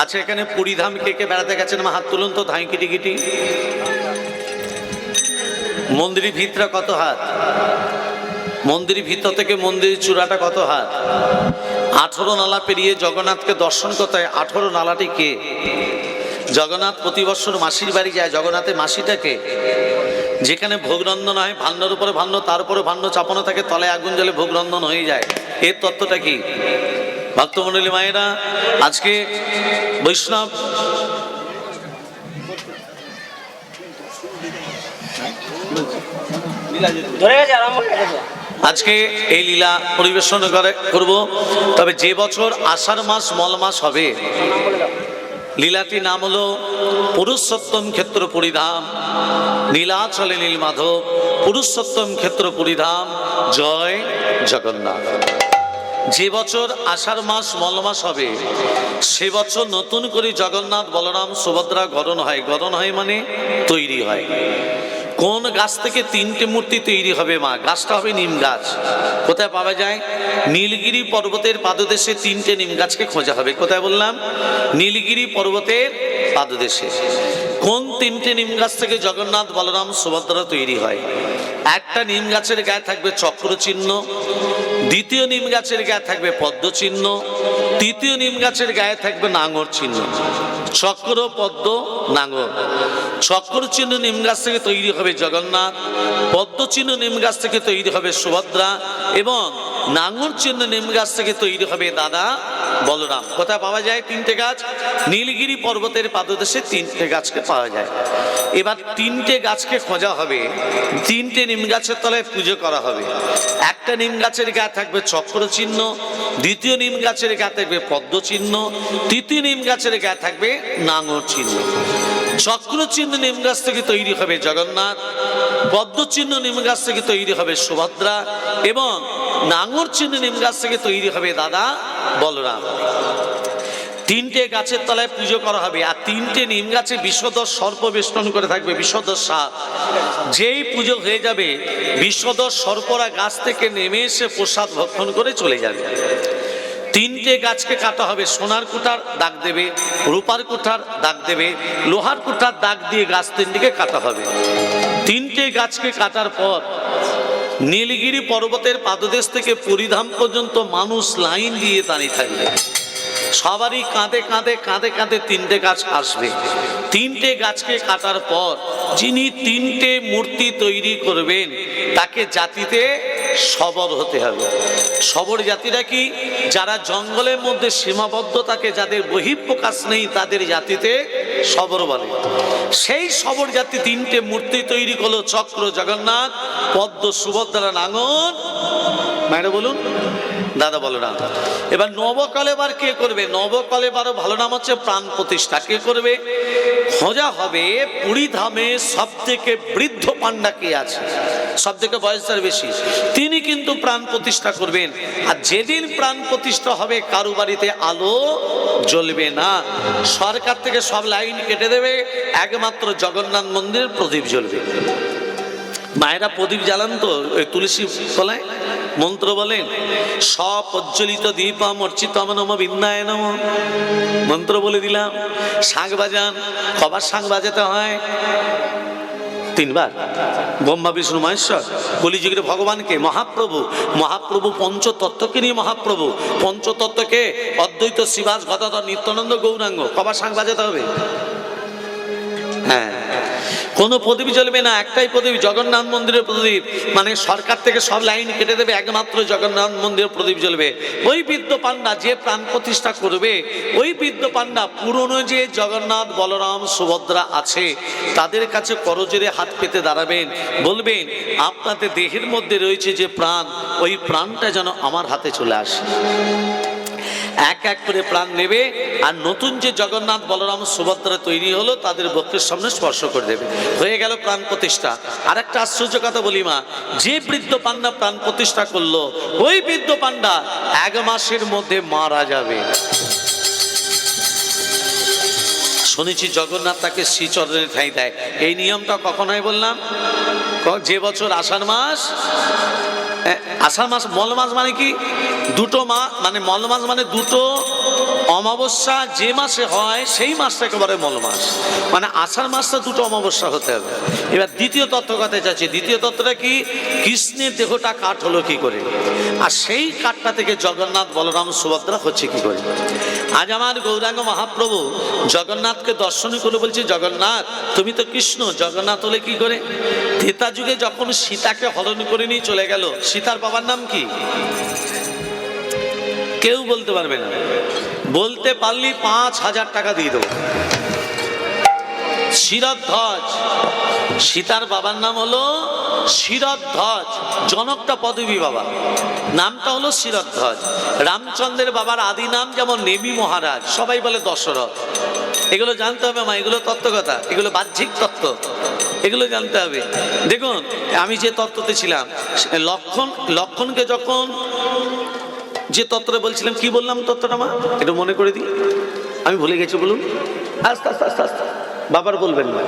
আচ্ছা, এখানে পুরীধাম কে কে বেড়াতে গেছেন? হাত তুলুন তো, ধাই কিটি কিটি। মন্দিরের ভিতরে কত হাত? মন্দিরের ভিতর থেকে মন্দিরের চূড়াটা কত হাত? 18 নালা পেরিয়ে জগন্নাথকে দর্শন করতে হয়। 18 নালাটি কে? জগন্নাথ প্রতি বছর মাসির বাড়ি যায়। জগন্নাথের মাসিটাকে, যেখানে ভোগ রন্ধন হয়, ভান্নর উপরে ভান্ন, তার উপরে ভান্ন চাপানো থাকে, তলায় আগুন জ্বলে ভোগ রন্ধন হয়ে যায়। এর তত্ত্বটা কি? ভক্তমণ্ডলী মায়েরা, আজকে বৈষ্ণব আজকে এই লীলা পরিবেশন করব। তবে যে বছর আষাঢ় মাস মল মাস হবে, লীলাটির নাম হলো পুরুষোত্তম ক্ষেত্র পরিধাম। নীলাচলে নীলমাধব পুরুষোত্তম ক্ষেত্র পরিধাম, জয় জগন্নাথ। যে বছর আষাঢ় মাস মল মাস হবে, সে বছর নতুন করে জগন্নাথ বলরাম সুভদ্রা গড়ন হয়। গড়ন হয় মানে তৈরি হয়। কোন গাছ থেকে 3টে মূর্তি তৈরি হবে? মা, গাছটা হবে নিম গাছ। কোথায় পাওয়া যায়? নীলগিরি পর্বতের পাদদেশে 3টে নিম গাছকে খোঁজা হবে। কোথায় বললাম? নীলগিরি পর্বতের পাদদেশে। কোন 3টে নিম গাছ থেকে জগন্নাথ বলরাম সুভদ্রা তৈরি হয়? একটা নিম গাছের গায়ে থাকবে চক্র চিহ্ন, দ্বিতীয় নিম গাছের গায়ে থাকবে পদ্ম চিহ্ন, তৃতীয় নিম গাছের গায়ে থাকবে নাঙর চিহ্ন। চক্র, পদ্ম, নাঙর। চক্র চিহ্ন নিম গাছ থেকে তৈরি হবে জগন্নাথ, পদ্ম চিহ্ন নিম গাছ থেকে তৈরি হবে সুভদ্রা, এবং নাঙর চিহ্ন নিম গাছ থেকে তৈরি হবে দাদা বলরাম। কোথায় পাওয়া যায় 3টে গাছ? নীলগিরি পর্বতের পাদদেশে 3টে গাছকে পাওয়া যায়। এবার 3টে গাছকে খোঁজা হবে, 3টে নিম গাছের তলায় পুজো করা হবে। একটা নিম গাছের গায়ে থাকবে চক্র চিহ্ন, দ্বিতীয় নিম গাছের গায়ে থাকবে পদ্ম চিহ্ন, তৃতীয় নিম গাছের গায়ে থাকবে নাঙর চিহ্ন। চক্র চিহ্ন নিম গাছ থেকে তৈরি হবে জগন্নাথ, পদ্ম চিহ্ন নিম গাছ থেকে তৈরি হবে সুভদ্রা, এবং নাঙর চিহ্ন নিম গাছ থেকে তৈরি হবে দাদা বলরাম। 3টে গাছের তলায় পুজো করা হবে। আর 3টে নিম গাছে বিষধর সর্প বেষ্টন করে থাকবে, বিষধর সাপ। যেই পুজো হয়ে যাবে, বিষধর সর্পরা গাছ থেকে নেমে এসে প্রসাদ ভক্ষণ করে চলে যাবে। 3টে গাছকে কাটা হবে। সোনার কুঠার দাগ দেবে, রূপার কুঠার দাগ দেবে, লোহার কুঠার দাগ দিয়ে গাছ 3টিকে কাটা হবে। 3টে গাছকে কাটার পর নীলগিরি পর্বতের পাদদেশ থেকে পুরীধাম পর্যন্ত মানুষ লাইন দিয়ে দাঁড়িয়ে থাকবে। সবারই কাঁধে কাঁধে কাঁধে কাঁধে 3টে গাছ আসবে। 3টে গাছকে কাটার পর যিনি 3টে মূর্তি তৈরি করবেন, তাকে জাতিতে সবর হতে হবে। সবর জাতিরা কি? যারা জঙ্গলের মধ্যে সীমাবদ্ধ থাকে, যাদের বহিঃপ্রকাশ নেই, তাদের জাতিতে সবর বলে। সেই সবর জাতি 3টে মূর্তি তৈরি করলো, চক্র জগন্নাথ, পদ্ম সুভদ্রা, নাঙর। মায়েরা বলুন, দাদা বলরাম। এবার নবকলেবার কে করবে? নবকলেবারও ভালো নাম হচ্ছে প্রাণ প্রতিষ্ঠা। কে করবে? খোঁজা হবে পুরীধামে সব থেকে বৃদ্ধ পান্ডা কে আছে, সব থেকে বয়সের বেশি, তিনি কিন্তু প্রাণ প্রতিষ্ঠা করবেন। আর যেদিন প্রাণ প্রতিষ্ঠা হবে, কারো বাড়িতে আলো জ্বলবে না। সরকার থেকে সব লাইন কেটে দেবে, একমাত্র জগন্নাথ মন্দির প্রদীপ জ্বলবে। মায়েরা প্রদীপ জ্বালান তো, ওই তুলসী তলায় মন্ত্র বলেন, সপ্রজ্বলিত দীপম অর্চিতম নম বিন্দায় নম, মন্ত্র বলে দিলাম। শাঁখ বাজান, কবার শাঁখ বাজাতে হয়? 3বার। ব্রহ্মা বিষ্ণু মহেশ্বর, কলিযুগের ভগবানকে, মহাপ্রভু। মহাপ্রভু পঞ্চতত্ত্বকে নিয়ে মহাপ্রভু। পঞ্চতত্ত্বকে অদ্বৈত, শ্রীবাস, গদাধর, নিত্যানন্দ, গৌরাঙ্গ। কবার শাঁখ বাজাতে হবে? হ্যাঁ, কোনো প্রদীপ জ্বলবে না, একটাই প্রদীপ, জগন্নাথ মন্দিরের প্রদীপ। মানে সরকার থেকে সব লাইন কেটে দেবে, একমাত্র জগন্নাথ মন্দিরের প্রদীপ জ্বলবে। ওই বৃদ্ধ পান্ডা যে প্রাণ প্রতিষ্ঠা করবে, ওই বৃদ্ধ পান্ডা পুরনো যে জগন্নাথ বলরাম সুভদ্রা আছে, তাদের কাছে করজোড়ে হাত পেতে দাঁড়াবেন, বলবেন, আপনাদের দেহের মধ্যে রয়েছে যে প্রাণ, ওই প্রাণটা যেন আমার হাতে চলে আসে। এক এক করে প্রাণ নেবে, আর নতুন যে জগন্নাথ বলরাম সুভদ্রা তৈরি হলো, তাদের বক্ষের সামনে স্পর্শ করে দেবে। হয়ে গেল প্রাণ প্রতিষ্ঠা। আর একটা আশ্চর্য কথা বলি মা, যে বৃদ্ধ পান্ডা প্রাণ প্রতিষ্ঠা করলো, ওই বৃদ্ধ পান্ডা 1 মাসের মধ্যে মারা যাবে। শুনেছি জগন্নাথ তাকে শ্রীচরণে ঠাঁই দেয়। এই নিয়মটা কখন হয় বললাম? যে বছর আষাঢ় মাস, আষাঢ় মাস, মল মাস মানে কি? দুটো মা, মানে মল মাস মানে দুটো অমাবস্যা যে মাসে হয় সেই মাসটা একেবারে মল মাস, মানে আষাঢ় মাসটা দুটো অমাবস্যা হতে হবে। এবার দ্বিতীয় তত্ত্ব কথা চাচ্ছি, দ্বিতীয় তত্ত্বটা কি, কৃষ্ণের দেহটা কাঠ হলো কি করে, আর সেই কাঠটা থেকে জগন্নাথ বলরাম সুভদ্রা হচ্ছে কি করে। আজ আমার গৌরাঙ্গ মহাপ্রভু জগন্নাথকে দর্শন করে বলছে, জগন্নাথ তুমি তো কৃষ্ণ, জগন্নাথ হলে কি করে। ত্রেতা যুগে যখন সীতাকে হরণ করে নিয়ে চলে গেল, সীতার বাবার নাম কি কেউ বলতে পারবে না, বলতে পারলি 5,000 টাকা দিয়ে দেবো। শিরধ্বজ, সীতার বাবার নাম হলো শিরধ্বজ, জনকটা পদবী বাবা, নামটা হলো শিরধ্বজ। রামচন্দ্রের বাবার আদি নাম যেমন নেমি মহারাজ, সবাই বলে দশরথ। এগুলো জানতে হবে মা, এগুলো তত্ত্বকথা, এগুলো বাহ্যিক তত্ত্ব, এগুলো জানতে হবে। দেখুন আমি যে তত্ত্বতে ছিলাম, লক্ষণকে যখন যে তত্ত্বটা বলছিলাম, কি বললাম তত্ত্বটা মা একটু মনে করে দিই, আমি ভুলে গেছি, বলুন আস্তে আস্তে আস্তে আস্তে, বাবার বলবেন না।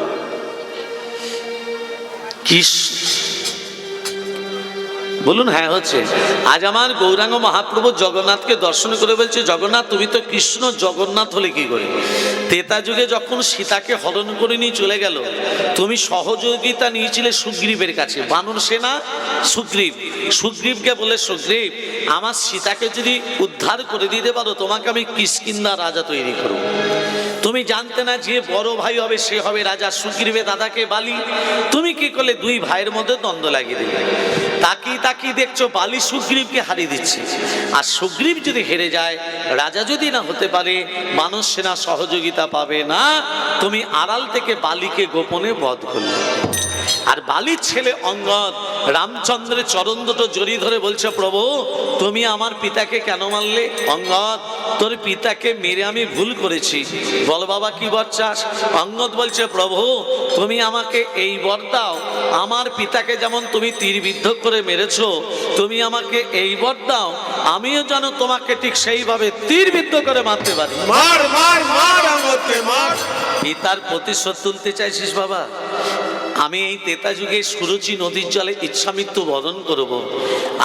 বলুন হ্যাঁ হচ্ছে। আজ আমার গৌরাঙ্গ মহাপ্রভু জগন্নাথকে দর্শন করে বলছে, জগন্নাথ তুমি তো কৃষ্ণ, জগন্নাথ হলে কি করে। ত্রেতা যুগে যখন সীতাকে হরণ করে নিয়ে চলে গেল, তুমি সহযোগিতা নিয়েছিলে সুগ্রীবের কাছে, বানর সেনা সুগ্রীব, সুগ্রীবকে বলে, সুগ্রীব আমার সীতাকে যদি উদ্ধার করে দিতে পারো, তোমাকে আমি কিষ্কিন্ধা রাজা তৈরি করবো। তুমি জানতে না যে বড় ভাই হবে সে হবে রাজা, সুগ্রীবের দাদাকে বালি, তুমি কি করলে দুই ভাইয়ের মধ্যে দ্বন্দ্ব লাগিয়ে দিলে। তাকিয়ে তাকিয়ে দেখছো বালি সুগ্রীবকে হারিয়ে দিচ্ছে, আর সুগ্রীব যদি হেরে যায়, রাজা যদি না হতে পারে, মানুষ সেনা সহযোগিতা পাবে না, তুমি আড়াল থেকে বালিকে গোপনে বধ করলে। আর বালির ছেলে অঙ্গদ রামচন্দ্রের চরণ দুটো জড়িয়ে ধরে বলছে, প্রভু তুমি আমার পিতাকে কেন মারলে। অঙ্গদ তোর পিতাকে মেরে আমি ভুল করেছি, বল বাবা কি বর চাস। অঙ্গদ বলছে, প্রভু তুমি আমাকে এই বর দাও, আমার পিতাকে যেমন তুমি তীরবিদ্ধ করে মেরেছো, তুমি আমাকে এই বর দাও, আমিও যেন তোমাকে ঠিক সেইভাবে তীরবিদ্ধ করে মারতে পারি। মার মার মার অঙ্গদকে মার। পিতার প্রতিশোধ তুলতে চাইছিস বাবা। আমি এই ত্রেতা যুগে সুরুচি নদীর জলে ইচ্ছা মৃত্যু বরণ করব।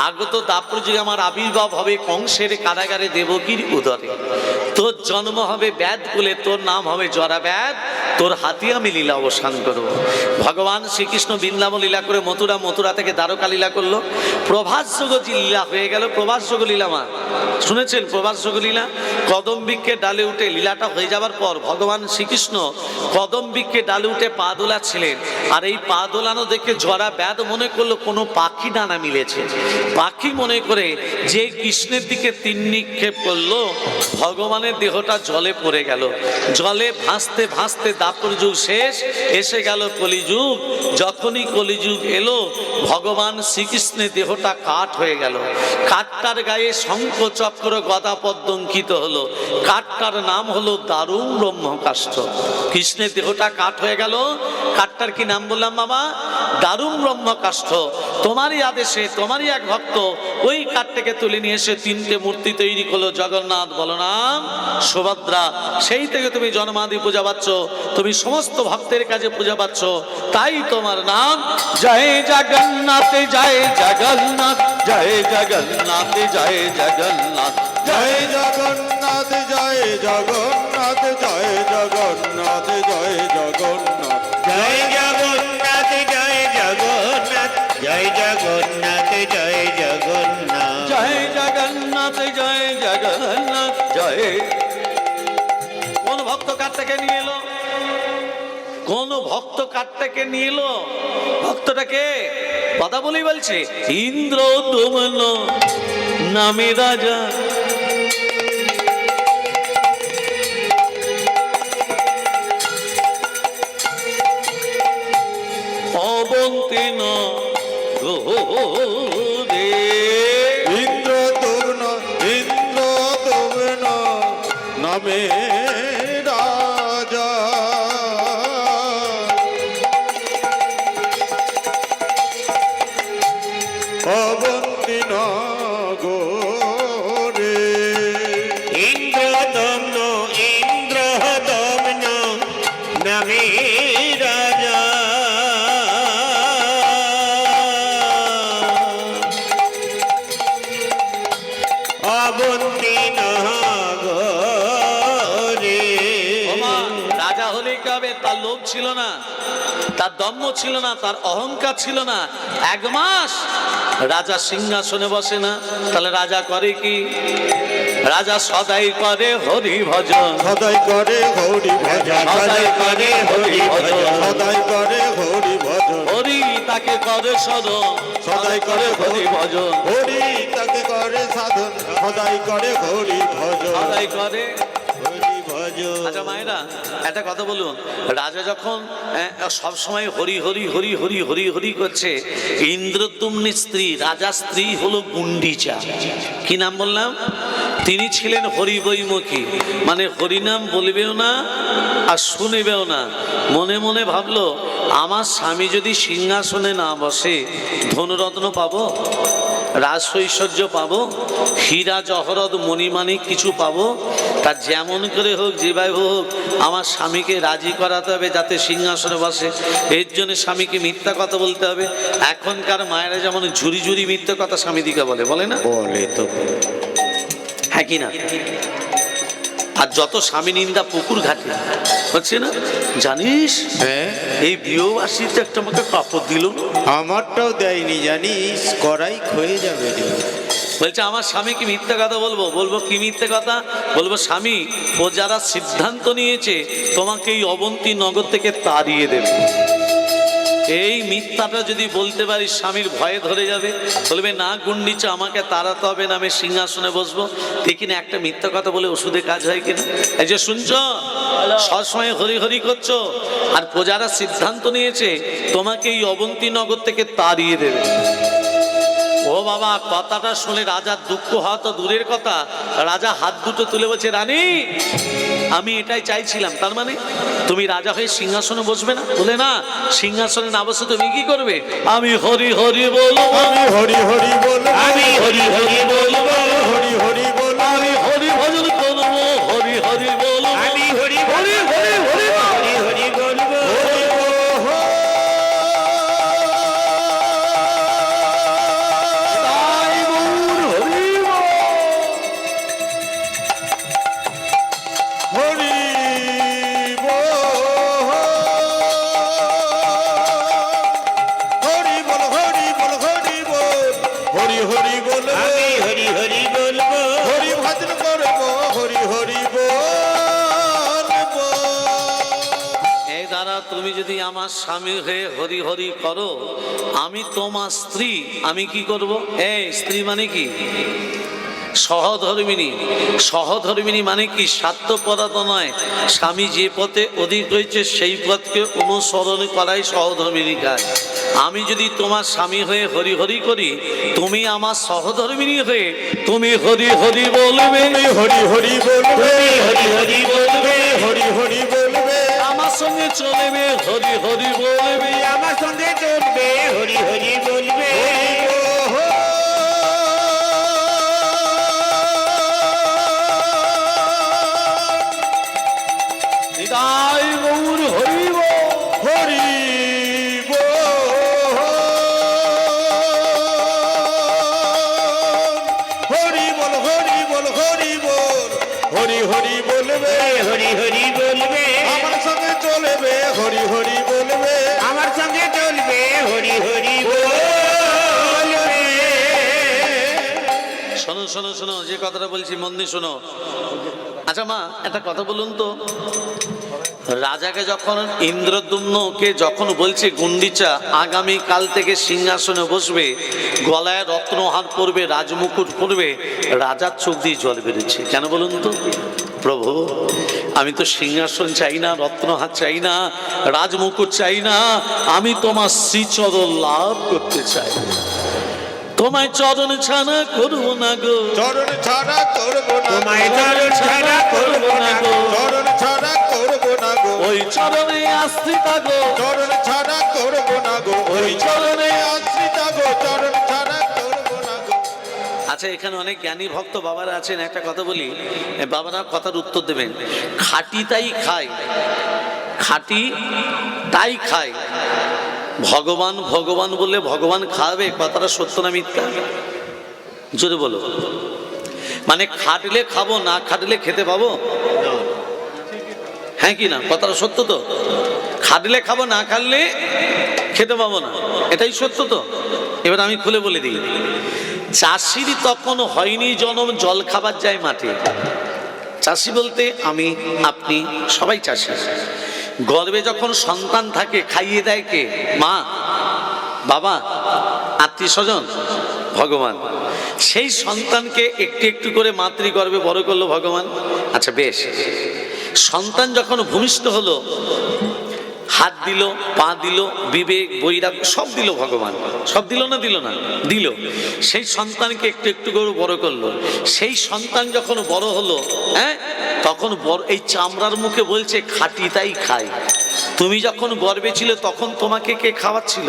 আগত দাপর যুগে আমার আবির্ভাব হবে কংসের কারাগারে দেবকীর উদরে। তোর জন্ম হবে ব্যাদ কুলে, তোর নাম হবে জরা ব্যাদ, তোর হাতে আমি লীলা অবসান করব। ভগবান শ্রীকৃষ্ণ বৃন্দাবন লীলা করে মথুরা, মথুরা থেকে দ্বারকা লীলা করলো। প্রভাসযোগ লীলা হয়ে গেল, প্রভাসযোগ লীলা মা শুনেছেন, প্রভাসযোগ লীলা। কদম বৃক্ষে ডালে উঠে লীলাটা হয়ে যাবার পর ভগবান শ্রীকৃষ্ণ কদম বৃক্ষে ডালে উঠে পা দোলাচ্ছিলেন, আর এই পা দোলানো দেখে জরা ব্যাদ মনে করলো কোনো পাখি ডানা মিলেছে। পাখি মনে করে যে কৃষ্ণের দিকে তীর নিক্ষেপ করলো, ভগবানের দেহটা জলে পড়ে গেল। জলে ভাসতে ভাসতে দাপর যুগ শেষ, এসে গেল কলিযুগ। যখনই কলিযুগ এলো, ভগবান শ্রীকৃষ্ণের দেহটা কাঠ হয়ে গেল। কাঠটার গায়ে শঙ্খ চক্র গদা পদ্ম অঙ্কিত হলো। কাঠটার নাম হলো দারুণ ব্রহ্মকাষ্ঠ। কৃষ্ণের দেহটা কাঠ হয়ে গেল, কাঠটার কি নাম বললাম বাবা, দারুণ ব্রহ্মকাষ্ঠ। তোমারই আদেশে তোমারই এক ভক্ত ওই কাঠটাকে তুলে নিয়ে এসে 3টে মূর্তি তৈরি করলো, জগন্নাথ বলরাম সুভদ্রা। সেই থেকে তুমি জন্মাদি পূজা পাচ্ছ, তুমি সমস্ত ভক্তের কাছে পূজা পাচ্ছ, তাই তোমার নাম জয় জগন্নাথ, জয় জগন্নাথ, জয় জগন্নাথ, জয় জগন্নাথ, জয় জগন্নাথ, জয় জগন্নাথ, জয় জগন্নাথ, জয় জগন্নাথ, জয় জগন্নাথ, জয় জগন্নাথ, জয় জগন্নাথ, জয় জগন্নাথ, জয় জগন্নাথ, জয় জগন্নাথ, জয়। কোন ভক্ত কাঠটাকে নিয়ে এলো, কোন ভক্ত কাঠটাকে নিয়ে এলো, ভক্তটাকে কথা বলেই বলছে, ইন্দ্র দমন নামে রাজা, অবন্তিন গোরে। ইন্দ্র তুর্ণ, ইন্দ্র তুর্ণ নামে রাজা, অবন্তিন গোরে। ইন্দ্রদম্ন, ইন্দ্রদম্ন নামে রাজা, অবন্তিন গোরে। রাজা হলেই কি হবে? তার লোভ ছিল না, তার দম্ভ ছিল না, তার অহংকার ছিল না। 1 মাস রাজা সিংহাসনে বসে না, তাহলে রাজা করে কি? রাজা সদাই করে হরি ভজন, সদাই করে হরি ভজন, সদাই করে হরি ভজন, সদাই করে হরি ভজন, হরি তাকে করে স্মরণ, সদাই করে হরি ভজন, হরি তাকে করে সাধন, সদাই করে হরি ভজন, সদাই করে। হরি ভজন। আচ্ছা মায়েরা, একটা কথা বলুন, রাজা যখন সব সময় হরি হরি হরি হরি হরি হরি করছে, ইন্দ্রদ্যুম্নের স্ত্রী, রাজার স্ত্রী হলো গুন্ডিচা। কি নাম বললাম? তিনি ছিলেন হরিবৈমুখী, মানে হরিনাম বলবেও না আর শুনবেও না। মনে মনে ভাবলো, আমার স্বামী যদি সিংহাসনে না বসে, ধনরত্ন পাবো, রাজৈশ্বর্য পাবো, হীরা জহরত মণিমাণিক কিছু পাবো, তার যেমন করে হোক, যেভাবে হোক আমার স্বামীকে রাজি করাতে হবে যাতে সিংহাসনে বসে। এর জন্য স্বামীকে মিথ্যা কথা বলতে হবে। এখনকার মায়েরা যেমন ঝুরি ঝুরি মিথ্যা কথা স্বামীদিকে বলে, বলে না? বলে তো। হ্যাঁ কি না? আর যত স্বামী নিন্দা পুকুর ঘাটে হচ্ছে না, জানিস হ্যাঁ, এই বিয়েবাসীতে একটা আমাকে কাপড় দিল, আমারটাও দেয়নি জানিস, করাই ক্ষয়ে যাবে রে। বলছে আমার স্বামীকে মিথ্যা কথা বলবো। বলবো কি মিথ্যে কথা? বলবো স্বামী, ও যারা সিদ্ধান্ত নিয়েছে তোমাকে এই অবন্তী নগর থেকে তাড়িয়ে দেবে। এই মিথ্যাটা যদি বলতে পারি, স্বামীর ভয়ে ধরে যাবে, বলবে না গুন্ডিচা, আমাকে তাড়াতে হবে না, আমি সিংহাসনে বসবো। ঠিক না? একটা মিথ্যা কথা বলে ওষুধে কাজ হয় কিনা? এই যে শুনছো, সবসময় হরি হরি করছো, আর প্রজারা সিদ্ধান্ত নিয়েছে তোমাকে এই অবন্তী নগর থেকে তাড়িয়ে দেবে। ও বাবা, কথাটা শুনে রাজার দুঃখ হওয়া তো দূরের কথা, রাজা হাত দুটো তুলে বলছে, রানী আমি এটাই চাইছিলাম। তার মানে তুমি রাজা হয়ে সিংহাসনে বসবে না? বলে না, সিংহাসনে না বসে তুমি কি করবে? আমি হরি হরি বলবো, আমি হরি হরি বলবো, আমি হরি হরি বলবো, হরি হরি বলবো, আমি হরি ভজন করবো, হরি হরি বলবো, আমি হরি হরি হরি হরি হরি হরি বলবো। তাই গৌর হরি বল। হরি বল, হরি বল, হরি বল, হরি বল, হরি হরি বল, আমি হরি হরি বলবো। হরি ভজন করব, হরি হরি বলবো। এই দ্বারা তুমি যদি আমার স্বামী হয়ে হরি হরি করো, আমি তোমার স্ত্রী, আমি কি করব? এই স্ত্রী মানে কি? সহধর্মিনী। সহধর্মিনী মানে কি? স্বার্থপরতা নয়। স্বামী যে পথে অধিক হয়েছে সেই পথকে অনুসরণ করাই সহধর্মিনী কাজ। আমি যদি তোমার স্বামী হয়ে হরি হরি করি, তুমি আমার সহধর্মিনী হয়ে তুমি হরি হরি বলবে, তুমি হরি হরি বলবে, হরি হরি বলবে। হরি হরি বলবে, আমার সঙ্গে চলবে, হরি হরি বলবে। আমার সঙ্গে চলবে, হরি হরি বলবে। তাই গৌর হরি বল। হরি বল, হরি বল, হরি বল, হরি বল, হরি হরি বলবে, হরি হরি বলবে। আমার সঙ্গে চলবে, হরি হরি বলবে, আমার সঙ্গে চলবে, হরি হরি বলবে। শোনো শোনো শোনো, যে কথাটা বলছি মন দিয়ে শোনো। আচ্ছা মা, একটা কথা বলুন তো, রাজাকে যখন ইন্দ্রদ্যুম্নকে যখন বলছে গুন্ডিচা আগামী কাল থেকে সিংহাসনে বসবে, গলায় রত্নহার পরবে, রাজমুকুট পরবে, রাজার চোখ দিয়ে জল বেরোচ্ছে। কেন বলুন তো? প্রভু, আমি তো সিংহাসন চাই না, রত্নহার চাই না, রাজমুকুট চাই না, আমি তোমার শ্রীচরণ লাভ করতে চাই। তোমায় চরণ ছাড়া করবো না গো, চরণ ছাড়া করবো না, তোমায় চরণ ছাড়া করবো না গো। চরণ ছাড়া করবো না গো, ওই চরণে আশ্রিত গো, চরণ ছাড়া করবো না গো, ওই চরণে আশ্রিত গো, চরণ ছাড়া করবো না গো। আচ্ছা, এখানে অনেক জ্ঞানী ভক্ত বাবারা আছেন, একটা কথা বলি, বাবারা কথার উত্তর দেবেন। খাঁটি তাই খায়, খাঁটি তাই খায়। ভগবান ভগবান বললে ভগবান খাবে, কথাটা সত্য না মিথ্যা? জোরে বলো। মানে খাটলে খাবো, না খাটলে খেতে পাবো? হ্যাঁ কি না? কথাটা সত্য তো? খাটলে খাবো, না খাটলে খেতে পাবো না, এটাই সত্য তো? এবার আমি খুলে বলে দিই, চাষির তখন হয়নি জন্ম, জল খাবার যায় মাঠে। চাষি বলতে আমি, আপনি, সবাই চাষি। গর্ভে যখন সন্তান থাকে খাইয়ে দেয় কে? মা, বাবা, আত্মীয় স্বজন, ভগবান। সেই সন্তানকে একটু একটু করে মাতৃগর্ভে বড় করলো ভগবান। আচ্ছা বেশ, সন্তান যখন ভূমিষ্ঠ হলো, হাত দিল, পা দিল, বিবেক, বৈরাগ্য সব দিল ভগবান। সব দিল না? দিল না? দিল। সেই সন্তানকে একটু একটু করে বড় করলো। সেই সন্তান যখন বড় হলো, হ্যাঁ, তখন এই চামড়ার মুখে বলছে খাটি তাই খাই। তুমি যখন গর্ভে ছিলে তখন তোমাকে কে খাওয়াচ্ছিল?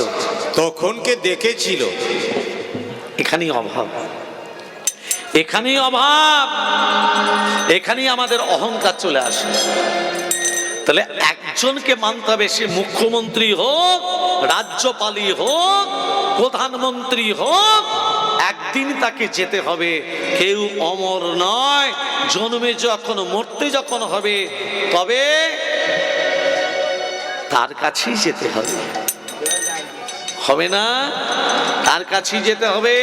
তখন কে দেখেছিল? এখানেই অভাব, এখানেই অভাব, এখানেই আমাদের অহংকার চলে আসে। তাহলে একজনকে মানতে হবে, সে মুখ্যমন্ত্রী হোক, রাজ্যপালই হোক, প্রধানমন্ত্রী হোক, একদিন তাকে যেতে হবে। কেউ অমর নয়। জন্মে যখন মরতে যখন হবে, তবে তার কাছেই যেতে হবে। হবে না? তার কাছেই যেতে হবে।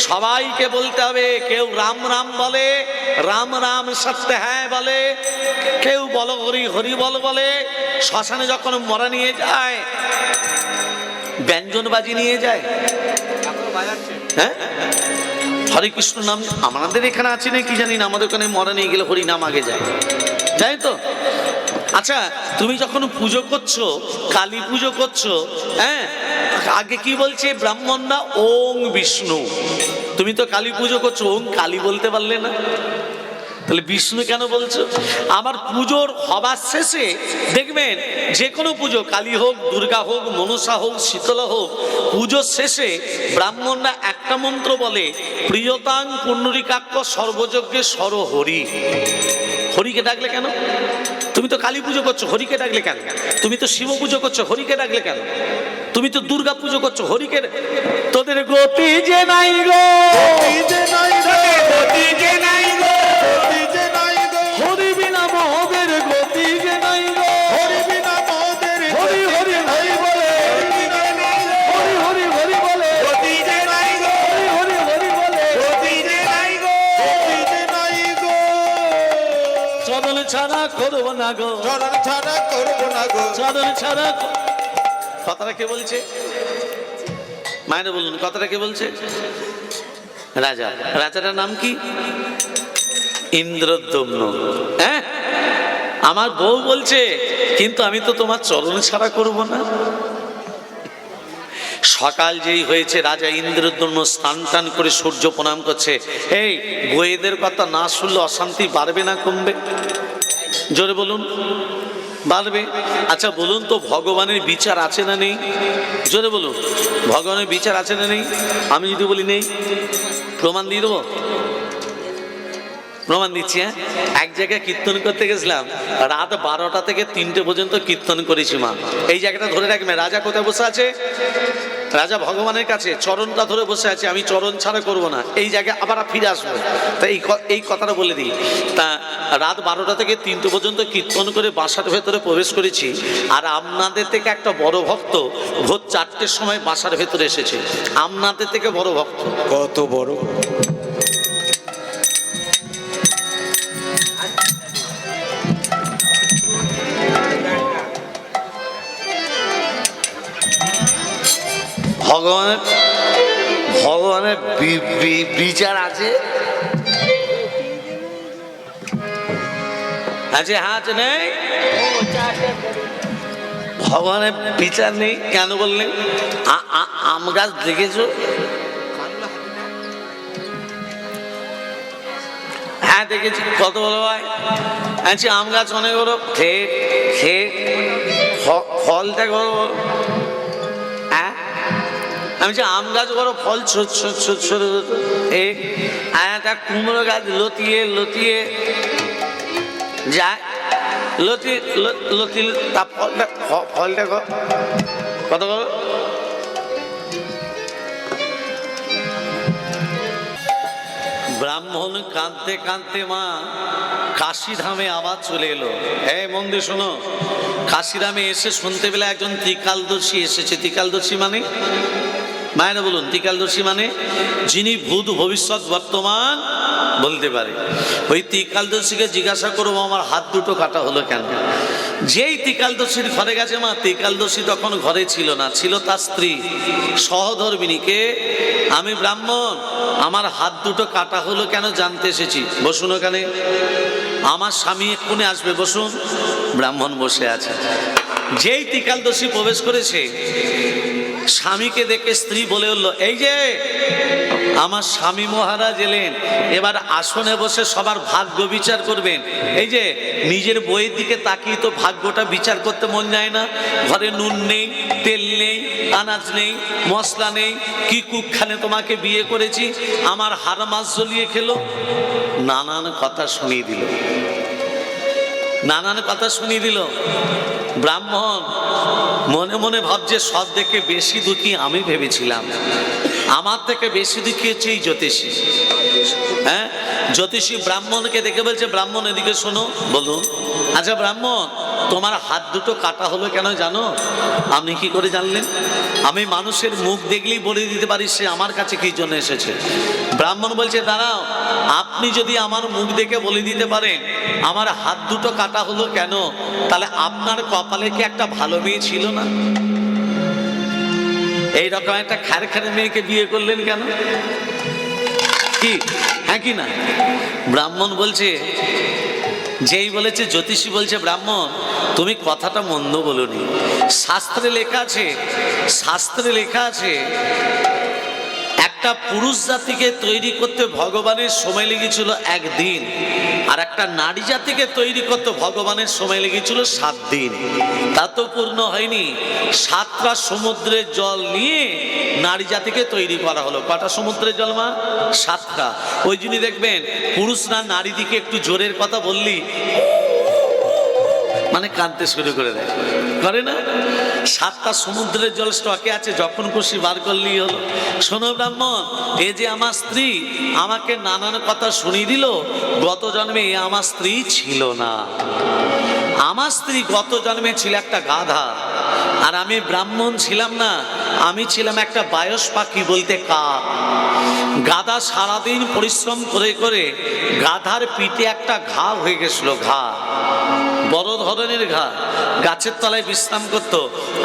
সবাইকে বলতে হবে। কেউ রাম রাম বলে, রাম রাম সত্য হ্যাঁ বলে, কেউ বলো হরি হরি বল বলে। শ্মশানে যখন মরা নিয়ে যায়, ব্যঞ্জন বাজি নিয়ে যায়, হ্যাঁ, হরে কৃষ্ণ নাম। আমাদের এখানে আছে না কি জানি না, আমাদের ওখানে মরা নিয়ে গেলে হরি নাম আগে যায়, যাই তো। আচ্ছা, তুমি যখন পুজো করছো, কালী পুজো করছো, হ্যাঁ, আগে কি বলছে ব্রাহ্মণরা? ওং বিষ্ণু। তুমি তো কালী পুজো করছো, ওং কালী বলতে পারলে না, তাহলে বিষ্ণু কেন বলছো? আমার পুজোর হবার শেষে দেখবেন, যে কোনো পুজো, কালী হোক, দুর্গা হোক, মনসা হোক, শীতলা হোক, পুজোর শেষে ব্রাহ্মণরা একটা মন্ত্র বলে, প্রিয়তাং পুণ্ডরীকাক্ষ সর্বযজ্ঞে সর হরি। হরিকে ডাকলে কেন? তুমি তো কালী পুজো করছো, হরিকে ডাকলে কেন? তুমি তো শিব পুজো করছো, হরিকে ডাকলে কেন? তুমি তো দুর্গা পুজো করছো, হরিকে। তোদের গতি যে নাই গো, গতি যে নাই গো, গতি যে নাই গো, গতি যে নাই গো, হরি বিনা মহবের গতি যে নাই গো। হরি বিনা মোদের হরি হরি হরি বলে, হরি হরি হরি বলে, গতি যে নাই গো, হরি হরি হরি বলে, গতি যে নাই গো, গতি যে নাই গো। চরণ ছাড়া করবো না গো, চরণ ছাড়া করবো না গো। চরণ ছাড়া। কথাটা কে বলছে? মায়েরা বলুন, কথাটা কে বলছে? রাজা। রাজাটার নাম কি? ইন্দ্রদ্যম্ন। হ্যাঁ, আমার বউ বলছে, কিন্তু আমি তো তোমার চরণ ছাড়া করব না। সকাল যেই হয়েছে, রাজা ইন্দ্রদ্যম্ন স্নান টান করে সূর্য প্রণাম করছে। এই বইয়েদের কথা না শুনলে অশান্তি বাড়বে না কমবে? জোরে বলুন, বাড়বে। আচ্ছা বলুন তো, ভগবানের বিচার আছে না নেই? জোরে বলুন, ভগবানের বিচার আছে না নেই? আমি যদি বলি নেই, প্রমাণ দিয়ে দেবো? প্রমাণ দিচ্ছি। হ্যাঁ, এক জায়গায় কীর্তন করতে গেছিলাম, রাত 12টা থেকে 3টে পর্যন্ত কীর্তন করেছি মা। এই জায়গাটা ধরে রাখবে। রাজা কোথায় বসে আছে? রাজা ভগবানের কাছে চরণটা ধরে বসে আছে। আমি চরণ ছাড়া করব না, এই জায়গায় আবার ফিরে আসবো। তা এই কথাটা বলে দিই। তা রাত 12টা থেকে 3টে পর্যন্ত কীর্তন করে বাসার ভেতরে প্রবেশ করেছি। আর আপনাদের থেকে একটা বড় ভক্ত ভোর 4টের সময় বাসার ভেতরে এসেছে। আপনাদের থেকে বড় ভক্ত। কত বড়! ভগবানের বিচার আছে? আছে? হ্যাঁ আছে, নেই? ভগবানের বিচার নেই কেন বললেন? আম গাছ দেখেছো? হ্যাঁ দেখেছি। কত বড় হয়? আচ্ছা, আম গাছ অনেক বড়, ফলটা বড় বড়। আমি যে আম গাছ বড়, ফল ছোট ছোট ছোট ছোট। একটা কুমড়ো গাছ লতিয়ে লতিয়ে যায়, লতি লতি, তা ফলটা কত বড়? ব্রাহ্মণ ব্রাহ্মণ কাঁদতে কাঁদতে মা কাশীধামে আবার চলে এলো। এই মন দিয়ে শোনো, কাশীধামে এসে শুনতে পেলে একজন ত্রিকালদর্শী এসেছে। ত্রিকালদর্শী মানে মায়েরা বলুন, ত্রিকালদর্শী মানে যিনি ভূত ভবিষ্যৎ বর্তমান বলতে পারে। ওই ত্রিকালদর্শীকে জিজ্ঞাসা করবো আমার হাত দুটো কাটা হলো কেন। যেই ত্রিকালদর্শীর ঘরে গেছে মা, ত্রিকালদর্শী তখন ঘরে ছিল না, ছিল তার স্ত্রী সহধর্মিনীকে। আমি ব্রাহ্মণ, আমার হাত দুটো কাটা হলো কেন জানতে এসেছি। বসুন ওখানে, আমার স্বামী এক্ষুনি আসবে, বসুন। ব্রাহ্মণ বসে আছে। যেই ত্রিকালদর্শী প্রবেশ করেছে, স্বামীকে দেখে স্ত্রী বলে উঠল, এই যে আমার স্বামী মহারাজ এলেন, এবার আসনে বসে সবার ভাগ্য বিচার করবেন। এই যে নিজের বইয়ের দিকে তাকিয়ে তো ভাগ্যটা বিচার করতে মন যায় না। ঘরে নুন নেই, তেল নেই, আনাজ নেই, মশলা নেই, কি কুকখানে তোমাকে বিয়ে করেছি, আমার হার মাস জ্বলিয়ে খেলো। নানান কথা শুনিয়ে দিল, নানান কথা শুনিয়ে দিল। ব্রাহ্মণ মনে মনে ভাবছে সব থেকে বেশি দুঃখী আমি ভেবেছিলাম, আমার থেকে বেশি দুঃখী হচ্ছে এই জ্যোতিষী। হ্যাঁ, জ্যোতিষী ব্রাহ্মণকে দেখে বলছে, ব্রাহ্মণ এদিকে শোনো, বলুন। আচ্ছা ব্রাহ্মণ, তোমার হাত দুটো কাটা হলো কেন জানো? আপনি কি করে জানলেন? আমি মানুষের মুখ দেখলেই বলে দিতে পারি সে আমার কাছে কি জন্য এসেছে। ব্রাহ্মণ বলছে, দাঁড়াও, আপনি যদি আমার মুখ দেখে বলে দিতে পারেন আমার হাত দুটো কাটা হলো কেন, তাহলে আপনার কপালে কি একটা ভালো মেয়ে ছিল না? এইরকম একটা খারখারে মেয়েকে বিয়ে করলেন কেন? কি হ্যাঁ কি না? ব্রাহ্মণ বলছে, যেই বলেছে, জ্যোতিষী বলছে, ব্রাহ্মণ তুমি কথাটা মন্দ বলনি। শাস্ত্রে লেখা আছে, শাস্ত্রে লেখা আছে একটা পুরুষ জাতিকে তৈরি করতে ভগবানের সময় লেগেছিল একদিন, আর একটা নারী জাতিকে তৈরি করতে ভগবানের সময় লেগেছিল 7 দিন। তা তো পূর্ণ হয়নি। 7টা সমুদ্রের জল নিয়ে নারী জাতিকে তৈরি করা হলো। কটা সমুদ্রের জল মা? 7টা। ওই জন্য দেখবেন পুরুষরা নারী দিকে একটু জোরের কথা বললি মানে কাঁদতে শুরু করে দেয়, করে না? 7টা সমুদ্রের জল স্টকে আছে, যখন খুশি বার করলেই হলো। শোনো ব্রাহ্মণ, এ যে আমার স্ত্রী আমাকে নানান কথা শুনিয়ে দিল, গত জন্মে এ আমার স্ত্রী ছিল না। আমার স্ত্রী গত জন্মে ছিল একটা গাধা, আর আমি ব্রাহ্মণ ছিলাম না, আমি ছিলাম একটা বায়স পাখি বলতে কাক। গাধা সারাদিন পরিশ্রম করে করে গাধার পিঠে একটা ঘা হয়ে গেছিল, ঘা, বড় ধরনের ঘা। গাছের তলায় বিশ্রাম করতো,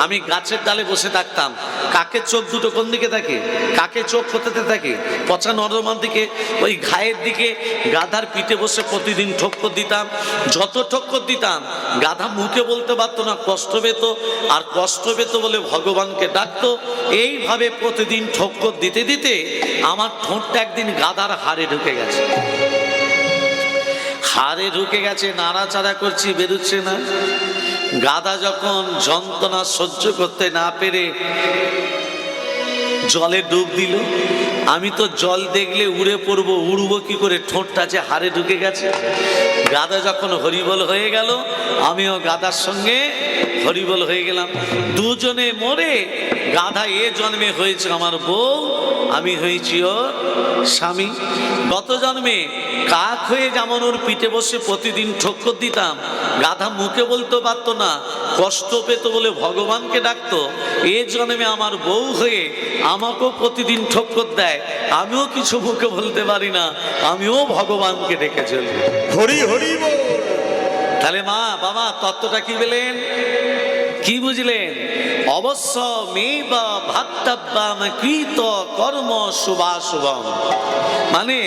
আমি গাছের ডালে বসে থাকতাম। কাকের চোখ দুটো কোন দিকে থাকে? কাকের চোখ কোথাতে থাকে? পচা নর্দমার দিকে। ওই ঘায়ের দিকে গাধার পিঠে বসে প্রতিদিন ঠক্কর দিতাম। যত ঠক্কর দিতাম গাধা মুখে বলতে পারতো না, কষ্ট পেত, আর কষ্ট পেত বলে ভগবানকে ডাকতো। এইভাবে প্রতিদিন ঠক্কর দিতে দিতে আমার ঠোঁটটা একদিন গাধার হাড়ে ঢুকে গেছে। হাড়ে ঢুকে গেছে, নাড়াচাড়া করছি, বেরোচ্ছে না। গাধা যখন যন্ত্রণা সহ্য করতে না পেরে জলে ডুব দিল, আমি তো জল দেখলে উড়ে পড়বো, উড়বো কি করে, ঠোঁটটা যে হাড়ে ঢুকে গেছে। গাধা যখন হরিবল হয়ে গেল, আমিও গাধার সঙ্গে হরিবল হয়ে গেলাম। দুজনে মরে, গাধা এ জন্মে হয়েছে আমার বউ, আমি হয়েছি ওর স্বামী। গত জন্মে কাক হয়ে যেমন ওর পিঠে বসে প্রতিদিন ঠক্কর দিতাম, গাধা মুখে বলতে পারতো না, কষ্ট পেত বলে ভগবানকে ডাকতো। এ জন্মে আমার বউ হয়ে আমাকেও প্রতিদিন ঠক্কর দেয়, আমিও কিছু মুখে বলতে পারি না, আমিও ভগবানকে ডেকে চলি। হরি হরি বল। তাহলে মা বাবা তত্ত্বটা কি বলেন, কি বুঝলেন? অবশ্য মেব ভাত্তব্যাম কৃত কর্ম শুভাশুভম, মানে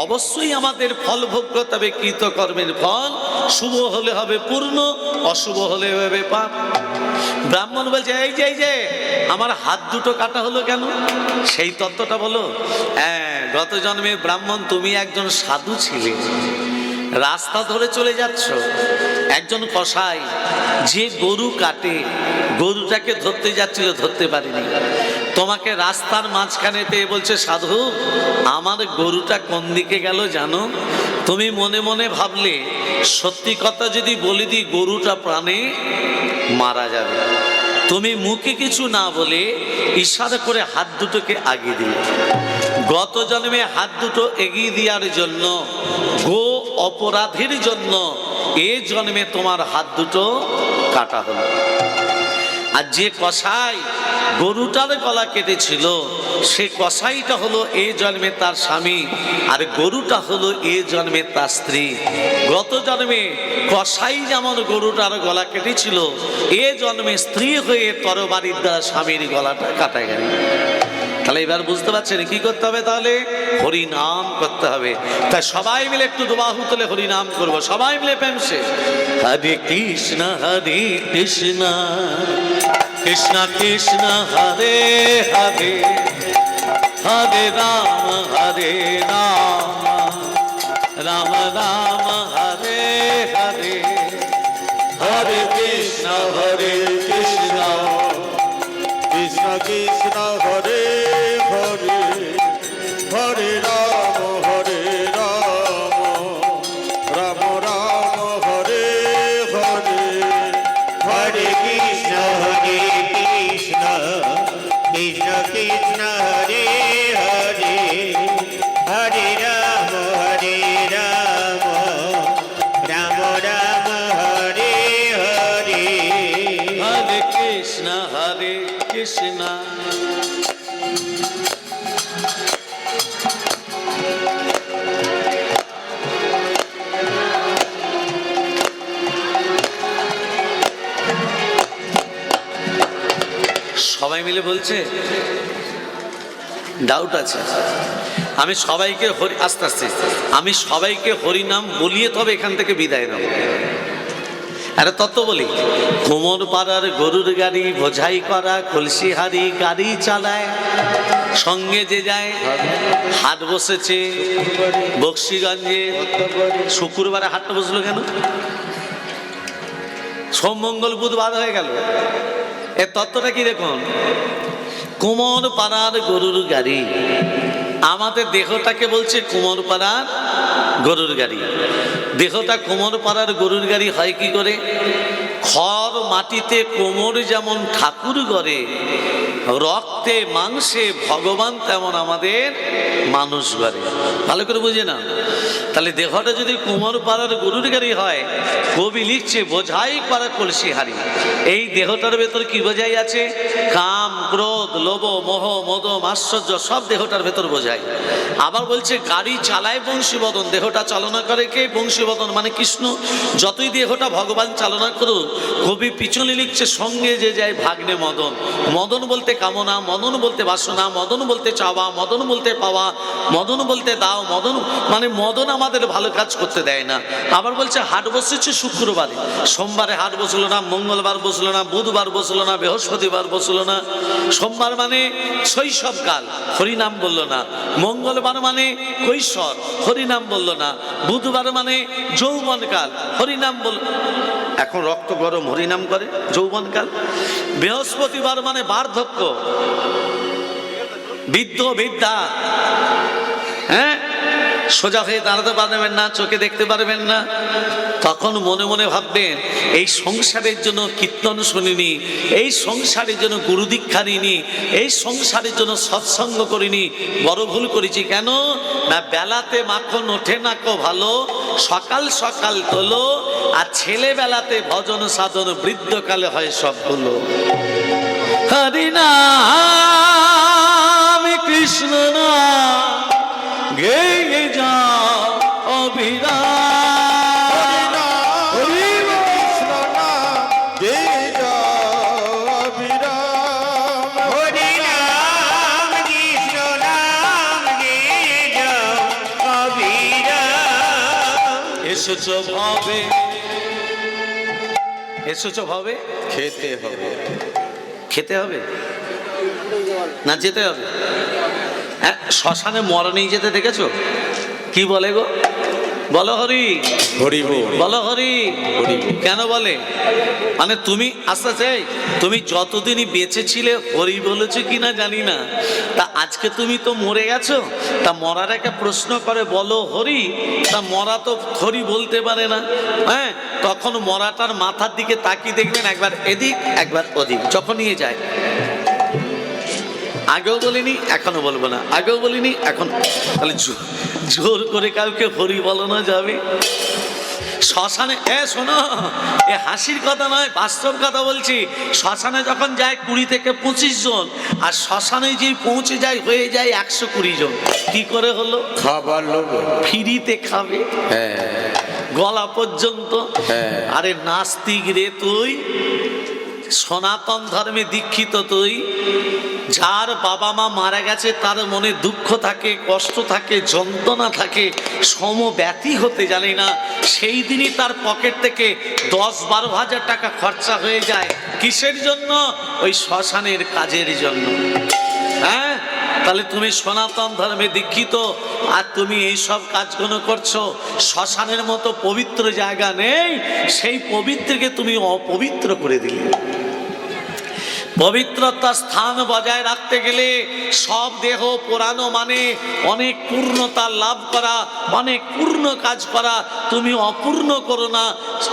অবশ্যই আমাদের ফল ভোগ করতে হবে। কৃত কর্মের ফল শুভ হলে হবে পূর্ণ, অশুভ হলে হবে পাপ। ব্রাহ্মণ বলছে, এই যে আমার হাত দুটো কাটা হলো কেন, সেই তত্ত্বটা বলো। হ্যাঁ, গত জন্মে ব্রাহ্মণ তুমি একজন সাধু ছিলে, রাস্তা ধরে চলে যাচ্ছ, একজন কসাই যে গরু কাটে, গরুটাকে ধরতে যাচ্ছিল, ধরতে পারিনি। তোমাকে রাস্তার মাঝখানে পেয়ে বলছে, সাধু আমার গরুটা কোন দিকে গেল জানো? তুমি মনে মনে ভাবলে সত্যি কথা যদি বলে দিই গরুটা প্রাণে মারা যাবে। তুমি মুখে কিছু না বলে ইশারা করে হাত দুটোকে আগিয়ে দিলে। গত জন্মে হাত দুটো এগিয়ে দেওয়ার জন্য, গো অপরাধীর জন্য এ জন্মে তোমার হাত দুটো কাটা হলো। আর যে কসাই গরুটার গলা কেটেছিল, সে কসাইটা হলো এ জন্মে তার স্বামী, আর গরুটা হলো এ জন্মে তার স্ত্রী। গত জন্মে কসাই যেমন গরুটার গলা কেটেছিল, এ জন্মে স্ত্রী হয়ে তরবারির দ্বারা স্বামীর গলাটা কাটা গেল। তাহলে এবার বুঝতে পারছেন কি করতে হবে? তাহলে হরি নাম করতে হবে। তাই সবাই মিলে একটু দুবাহু তুলে হরি নাম করবো, সবাই মিলে প্রেমসে হরে কৃষ্ণ কৃষ্ণ কৃষ্ণ হরে হরে, হরে রাম রাম রাম হরে হরে, হরে কৃষ্ণ কৃষ্ণ কৃষ্ণ হরে হরে, হরে রাম রাম রাম হরে হরে, হরে কৃষ্ণ কৃষ্ণ কৃষ্ণ হরে হরে, হরে রাম রাম রাম হরে হরে। হরে কৃষ্ণ কৃষ্ণ। সবাই মিলে বলছে, ডাউট আছে? আমি সবাইকে হরি, আস্তে আস্তে আমি সবাইকে হরি নাম বলিয়ে তবে এখান থেকে বিদায় নেব। আরে তত্ত্ব বলি, কোমর পাড়ার গরুর গাড়ি বোঝাই করা কলসি হাড়ি গাড়ি চালায়, সঙ্গে যে যায় হাট বসেছে বক্সিগঞ্জে। শুক্রবারে হাটটা বসলো কেন? সোম মঙ্গল বুধ বাদ হয়ে গেল। এর তত্ত্বটা কি দেখুন, কোমর পাড়ার গরুর গাড়ি। আমাদের দেহটাকে বলছে কোমর পাড়ার গরুর গাড়ি। দেহটা কোমর পাড়ার গরুর গাড়ি হয় কি করে? খড় মাটিতে কোমর যেমন ঠাকুর গড়ে, রক্তে মাংসে ভগবান তেমন আমাদের মানুষ গড়ে। ভালো করে বুঝে না? তাহলে দেহটা যদি কোমর পাড়ার গরুর গাড়ি হয়, কবি লিখছে বোঝাই করা কলসি হাড়ি। এই দেহটার ভেতর কি বোঝাই আছে? কাম ক্রোধ লোভ মোহ মদ আশ্চর্য সব দেহটার ভেতর বোঝায়। আবার বলছে গাড়ি চালায় বংশীবদন। দেহটা চালনা করে কে? বংশীবদন মানে কৃষ্ণ। যতই দেহটা ভগবান চালনা করুক, কবি পিছনে লিখছে সঙ্গে যে যায় ভাগ্নে মদন। মদন বলতে কামনা, মদন বলতে বাসনা, মদন বলতে চাওয়া, মদন বলতে পাওয়া, মদন বলতে দাও, মদন মানে মদন আমাদের ভালো কাজ করতে দেয় না। আবার বলছে হাট বসেছে শুক্রবারে, সোমবারে হাট বসলো না, মঙ্গলবার বসলো না, বুধবার বসলো না, বৃহস্পতিবার বসলো না। সোমবার মানে শৈশবকাল, হরিনাম বললো না। মঙ্গলবার মানে কৈশোর, হরিনাম বললো না। বুধবার মানে যৌবনকাল, হরিনাম বল। এখন রক্ত গরম, হরিনাম করে যৌবনকাল। বৃহস্পতিবার মানে বার্ধক্য, বৃদ্ধ বিদ্যা। হ্যাঁ, সোজা হয়ে দাঁড়াতে পারবেন না, চোখে দেখতে পারবেন না। তখন মনে মনে ভাববেন এই সংসারের জন্য কীর্তন শুনিনি, এই সংসারের জন্য গুরু দীক্ষা নিইনি, এই সংসারের জন্য সৎসঙ্গ করিনি, বড় ভুল করেছি। কেন না বেলাতে মাখন ওঠে না কো ভালো, সকাল সকাল তোলো, আর ছেলেবেলাতে ভজন সাধন বৃদ্ধকালে হয় সবগুলো। হরি নাম কৃষ্ণ নাম গেয়ে যাও অবিরাম, কৃষ্ণ নাম গেয়ে যাও অবিরাম, হরে রাম কৃষ্ণ নাম গেয়ে যাও অবিরাম। এসেছো ভাবে, এসেছো ভাবে, খেতে হবে। খেতে হবে না যেতে হবে? শ্মশানে মরা নিয়ে যেতে দেখেছো? কি বলে গো? বলো হরি হরি বল। বলো হরি। কেন বলে? মানে তুমি আস্তে চাই, তুমি যতদিনই বেঁচে ছিলে হরি বলেছো কিনা জানি না, তা আজকে তুমি তো মরে গেছো, তা মরার একটা প্রশ্ন করে বলো হরি, তা মরা তো হরি বলতে পারে না। হ্যাঁ, তখন মরাটার মাথার দিকে তাকিয়ে দেখবেন একবার এদিক একবার ওদিক, যখন নিয়ে যায় আগেও বলিনি, এখনো বলবো না। আগেও বলিনি, এখন তাহলে জোর করে কাউকে হরি বলানো যাবে? শ্মশানে শোনো, এ হাসির কথা নয়, বাস্তব কথা বলছি। শ্মশানে যখন যায় 20 থেকে 25 জন, আর শ্মশানে যে পৌঁছে যায় হয়ে যায় 120 জন। কি করে হলো? খাবার লোভে। ফ্রিতে খাবে গলা পর্যন্ত। আরে নাস্তিক রে তুই, সনাতন ধর্মে দীক্ষিত তুই, যার বাবা মা মারা গেছে তার মনে দুঃখ থাকে, কষ্ট থাকে, যন্ত্রণা থাকে, সমব্যথী হতে জানি না, সেই দিনই তার পকেট থেকে 10-12 হাজার টাকা খরচা হয়ে যায়। কিসের জন্য? ওই শ্মশানের কাজের জন্য। হ্যাঁ, তাহলে তুমি সনাতন ধর্মে দীক্ষিত আর তুমি এই সব কাজগুলো করছো। শ্মশানের মতো পবিত্র জায়গা নেই, সেই পবিত্রকে তুমি অপবিত্র করে দিলে। পবিত্রতার স্থান বজায় রাখতে গেলে সব দেহ পোড়ানো মানে অনেক পূর্ণতা লাভ করা, অনেক পূর্ণ কাজ করা। তুমি অপূর্ণ করো না।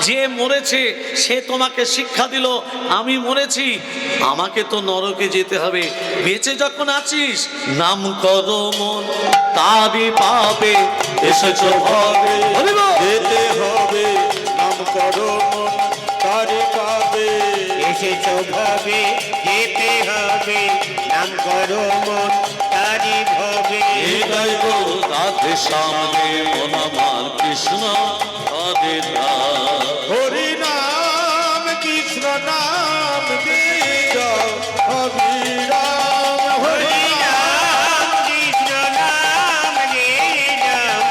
যে মরেছে সে তোমাকে শিক্ষা দিল, আমি মরেছি, আমাকে তো নরকে যেতে হবে। বেঁচে যখন আছিস নাম করো মন, তারই পাবে এসেছো ভাবে। যেতে হবে, নাম করো মন, তারি পাবে। এসেছো ভাবে, যেতে হবে, নাম করো মন তারি ভবে। হৃদয় গো রাধে সামনে মন আমার কৃষ্ণ রাধে রাধে। হরি নাম কৃষ্ণ নাম গীত অবিরাম। হরি রাম কৃষ্ণ নাম রে রাম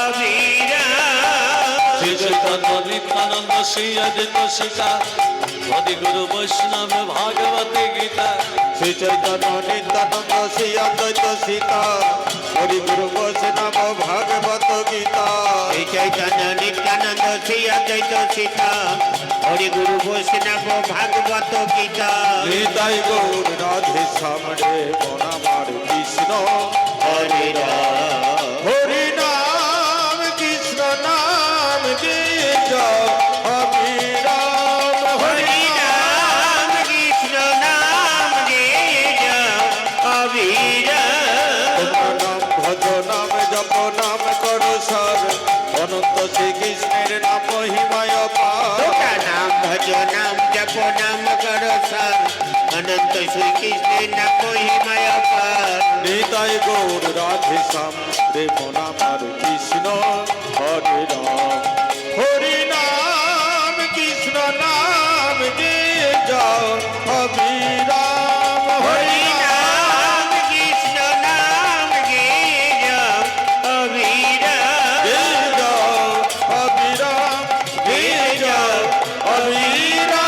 অবিরাম। শ্রী চৈতন্য নিত্যানন্দ শ্রী অদ্বৈত শিখা, হরি গুরু বৈষ্ণব ভাগবতে গীতা। শ্রী চৈতন্য নিত্যানন্দ শ্রী অদ্বৈত সীতা, হরি গুরু বৈষ্ণব ভাগবত গীতা। শ্রী চৈতন্য নিত্যানন্দ শ্রী অদ্বৈত সীতা, হরি গুরু বৈষ্ণব ভাগবত গীতা। নিতাই গৌর রাধে সামনে মন আমার কৃষ্ণ হরে রাম হরি নাম কৃষ্ণ নাম গীত অবিরাম। হরি রাম কৃষ্ণ নাম রে রাম অবিরাম। তোমার নাম ভজ নাম জপ নাম করো সর, অনন্ত শ্রীকৃষ্ণের নাম মহিমায় পার। তোরা নাম ভজ নাম জপ নাম কর সর, অনন্ত শ্রীকৃষ্ণের নাম মহিমায় পার। নিতাই গৌর রাধে শ্যাম রে মন আমার কৃষ্ণ হরে রাম। হরি নাম কৃষ্ণ নাম গীত অবিরাম। হরি নাম কৃষ্ণ নাম রে রাম অবিরাম। গীত অবিরাম, গীত অবিরাম।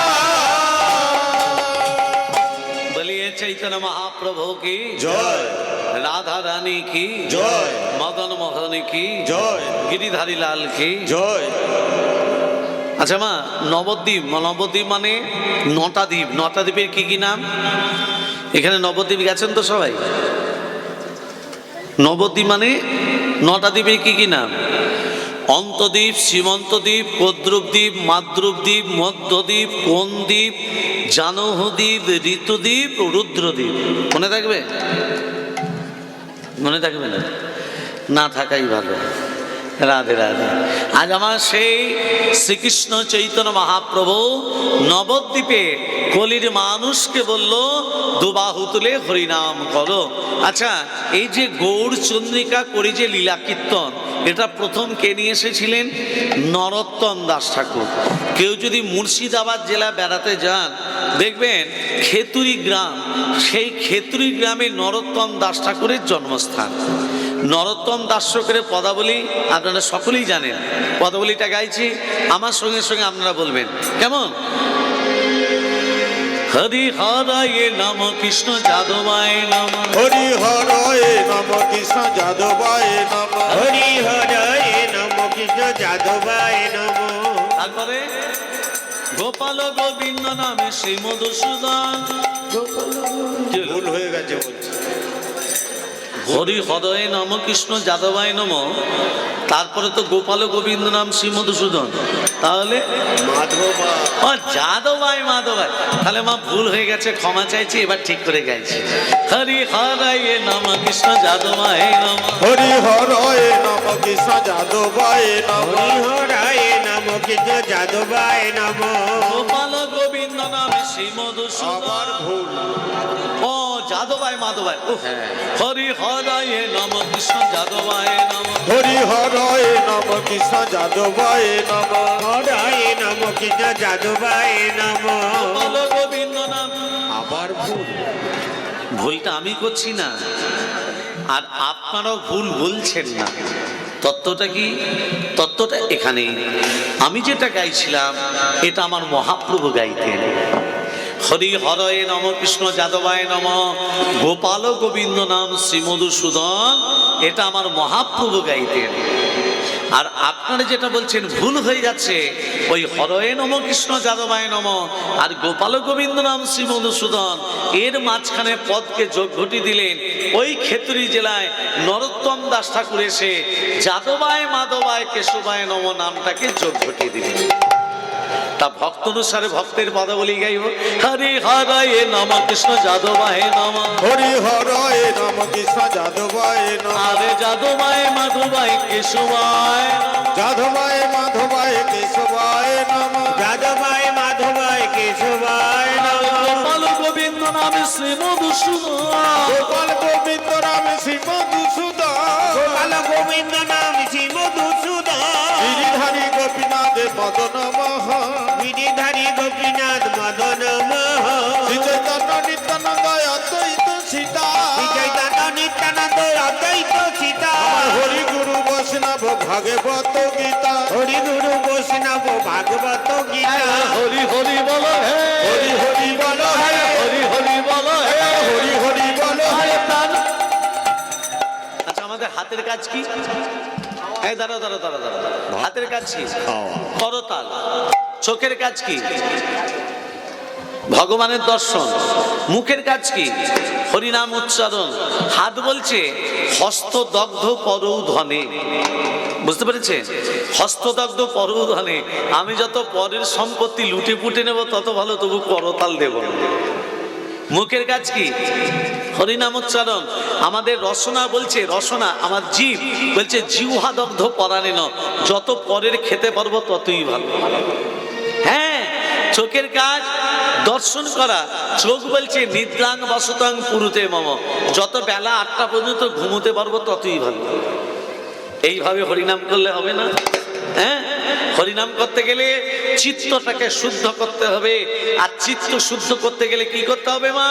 বলিয়ে চৈতন্য মহাপ্রভু কি জয়, রাধা রানী কি জয়, মদন মোহন কি জয়, গিরিধারী লাল কি। জয়। আচ্ছা মা, নবদ্বীপ, নবদ্বীপ মানে 9টা দ্বীপ। 9টা দ্বীপের কি কি নাম? এখানে নবদ্বীপ গেছেন তো সবাই? নবদ্বীপ মানে 9টা দ্বীপের কি কি নাম? অন্তদ্বীপ, সীমন্তদ্বীপ, কদ্রুপদ্বীপ, মাদ্রুপদ্বীপ, মধ্যদ্বীপ, কোণদ্বীপ, জানহদ্বীপ, ঋতুদ্বীপ, রুদ্রদ্বীপ। মনে থাকবে? মনে থাকবে না? না থাকাই ভালো। রাধে রাধে। আজ আমার সেই শ্রীকৃষ্ণ চৈতন্য মহাপ্রভু নবদ্বীপে কলির মানুষকে বলল দুবাহু তুলে হরিনাম করো। আচ্ছা, এই যে গৌর চন্দ্রিকা করে যে লীলা কীর্তন, এটা প্রথম কে নিয়ে এসেছিলেন? নরোত্তম দাস ঠাকুর। কেউ যদি মুর্শিদাবাদ জেলা বেড়াতে যান, দেখবেন খেতুরি গ্রাম, সেই খেতুরি গ্রামে নরোত্তম দাস ঠাকুরের জন্মস্থান। নরোত্তম দাস ঠাকুরের পদাবলী আপনারা সকলেই জানেন। পদাবলীটা গাইছি, আমার সঙ্গে সঙ্গে আপনারা বলবেন কেমন? হরি হরায়ে নম কৃষ্ণ যাদবায় নম। হরি হরায় নম কৃষ্ণ যাদবায় নম। হরি হরে নম কৃষ্ণ যাদবায় নম। তারপরে গোপাল গোবিন্দ নামে শ্রী মধুসূদন। ভুল হয়ে গেছে বলছি। হরি হরয়ে নম কৃষ্ণ যাদবায় নম, তারপরে তো গোপাল গোবিন্দ নাম শ্রী মধুসূদন, তাহলে মাধবা ও যাদবায় মাধবায়, তাহলে মা ভুল হয়ে গেছে, ক্ষমা চাইছি, এবার ঠিক করে গাইছি। হরি হরয়ে নম কৃষ্ণ যাদবায় নম, হরি হরয়ে নম কৃষ্ণ যাদবায় নম, হরিহরায় নম কৃষ্ণ যাদবায় নম, গোপাল গোবিন্দ নাম শ্রী মধুসূদন। আবার ভুল। ও যাদবায় মাধবায়, হরি হরয়ে নম কৃষ্ণ যাদবায় নম, হরি হরয়ে নম কৃষ্ণ যাদবায় নম, হরায় নম কৃষ্ণ যাদবায় নম, গোপাল গোবিন্দ নাম। আবার ভুল। ভুলটা আমি করছি না, আর আপনারাও ভুল বলছেন না। তত্ত্বটা কি? তত্ত্বটা এখানে, আমি যেটা গাইছিলাম এটা আমার মহাপ্রভু গাইতেন। হরি হরয়ে নম কৃষ্ণ যাদবায় নম, গোপাল গোবিন্দ নাম শ্রী মধুসূদন, এটা আমার মহাপ্রভু গাইতেন। আর আপনারা যেটা বলছেন ভুল হয়ে যাচ্ছে, ওই হরয়ে নম কৃষ্ণ যাদবায় নম আর গোপাল গোবিন্দ নাম শ্রী মধুসূদন, এর মাঝখানে পদকে যোগ ঘটি দিলেন। ওই খেতড়ি জেলায় নরোত্তম দাস ঠাকুর এসে যাদবায় মাধবায় কেশবায় নম নামটাকে যোগ ঘটিয়ে দিলেন। তা ভক্ত অনুসারে ভক্তের পদাবলী গাইব। হরি হরয়ে নম কৃষ্ণ যাদবায় নম, হরি হরয়ে নম কৃষ্ণ যাদবায় নম, আরে যাদবায় মাধবায় কেশবায় নম। যাদবায় মাধবায় কেশবায় নম, যাদবায় মাধবায় কেশবায় নম, গোপাল গোবিন্দ নামে শ্রী মধুসূদন, গোপাল গোবিন্দ নাম শ্রী মধুসূদন, গোপাল গোবিন্দ নাম শ্রী মধুসূদন, গিরিধারী গোপীনাথ মদন মোহন, গিরিধারী গোপীনাথ মদন মোহন, শ্রী চৈতন্য নিত্যানন্দ অদ্বৈত সীতা, চৈতন্য নিত্যানন্দ অদ্বৈত সীতা, হরি গুরু বৈষ্ণব ভাগবত গীতা, হরি গুরু বৈষ্ণব ভাগবত গীতা, হরি হরি বলো হে, হরি হরি বল হে, হরি হরি বলো হে, হরি হরি বল হে। আরে প্রাণ। আচ্ছা, আমাদের হাতের কাজ কি? এই দাঁড়াও দাঁড়াও দাঁড়াও দাঁড়াও, হাতের কাজ কি? করতাল। চোখের কাজ কি? ভগবানের দর্শন। মুখের কাজ কি? হরিনাম উচ্চারণ। হাত বলছে হস্তদগ্ধ পরৌধনে, বুঝতে পেরেছে? হস্তদগ্ধ পরৌধনে, আমি যত পরের সম্পত্তি লুটে পুটে নেব তত ভালো, তবু করতাল দেব না। মুখের কাজ কি? হরিনাম উচ্চারণ। আমাদের রসনা বলছে, রসনা আমার জীব বলছে জিহ্বা দগ্ধ পরাণেন, যত পরের খেতে পারবো ততই ভালো। হ্যাঁ, চোখের কাজ দর্শন করা। চোখ বলছে নিদ্রাং বসতাং পুরুতে মম, যত বেলা 8টা পর্যন্ত ঘুমোতে পারবো ততই ভালো। এইভাবে হরিনাম করলে হবে না। হ্যাঁ, হরিনাম করতে গেলে চিত্তটাকে শুদ্ধ করতে হবে, আর চিত্ত শুদ্ধ করতে গেলে কি করতে হবে মা?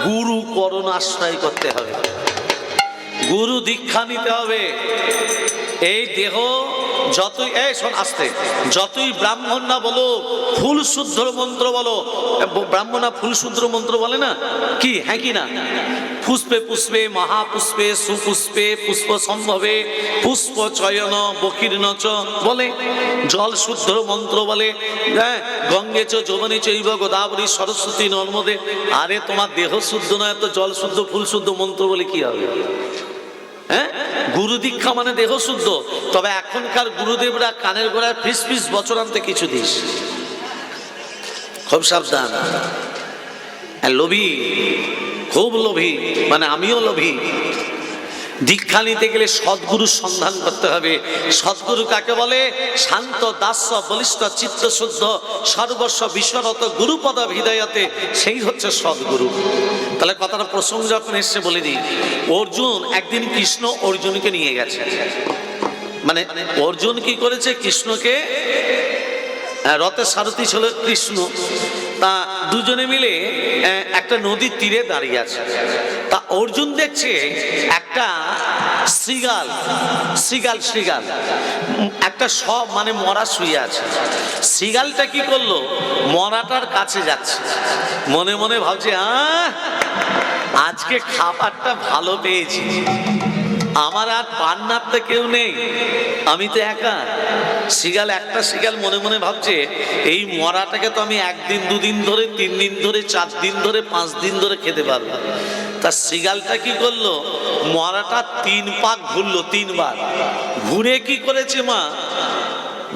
গুরু করণ আশ্রয় করতে হবে, গুরু দীক্ষা নিতে হবে। এই দেহ যতই, এই শোন আসতে, যতই ব্রাহ্মণ না বলো, ফুল শুদ্ধ মন্ত্র বলো, ব্রাহ্মণা ফুল শুদ্ধ মন্ত্র বলে না কি? হ্যাঁ কি না? পুষ্পে পুষ্পে মহাপুষ্পে সুপুষ্পে পুষ্প সম্ভবে পুষ্প চয়ন বকীর্ণ চ বলে, জল শুদ্ধ মন্ত্র বলে। হ্যাঁ, গঙ্গে চ যমুনে চৈব গোদাবরী সরস্বতী নর্মদে। আরে তোমার দেহ শুদ্ধ নয় তো জল শুদ্ধ ফুল শুদ্ধ মন্ত্র বলে কি হবে? হ্যাঁ, গুরু দীক্ষা মানে দেহ শুদ্ধ। তবে এখনকার গুরুদেবরা কানের গোড়ায় ফিস ফিস বছর আনতে কিছু দিস, খুব সাবধান। লোভী, খুব লোভী, মানে আমিও লোভী। দীক্ষা নিতে গেলে সদ্গুরুর সন্ধান করতে হবে। সদ্গুরু কাকে বলে? শান্ত দাস্য বলিষ্ঠ চিত্ত শুদ্ধ সর্বস্ব বিশ্বরত গুরুপদ হৃদয়তে, সেই হচ্ছে সদ্গুরু। তাহলে কথাটা প্রসঙ্গ যখন এসছে বলে দিই। অর্জুন একদিন কৃষ্ণ অর্জুনকে নিয়ে গেছে, মানে অর্জুন কি করেছে? কৃষ্ণকে, রথের সারথি ছিল কৃষ্ণ, তা দুজনে মিলে একটা নদীর তীরে দাঁড়িয়ে আছে। তা অর্জুন দেখছে একটা শ্রীগাল, শ্রীগাল একটা সব মানে মরা শুয়ে আছে। শ্রীগালটা কি করলো? মরাটার কাছে যাচ্ছে, মনে মনে ভাবছে আজকে খাবারটা ভালো পেয়েছি, আমার আর পান্নার কেউ নেই, আমি তো একা। শিগাল, একটা শিগাল মনে মনে ভাবছে এই মরাটাকে তো আমি 1 দিন 2 দিন ধরে 3 দিন ধরে 4 দিন ধরে 5 দিন ধরে খেতে পারবো, তা শিগালটা কি করলো, মরাটা 3 পাক ঘুরলো, 3 বার ঘুরে কি করেছে মা,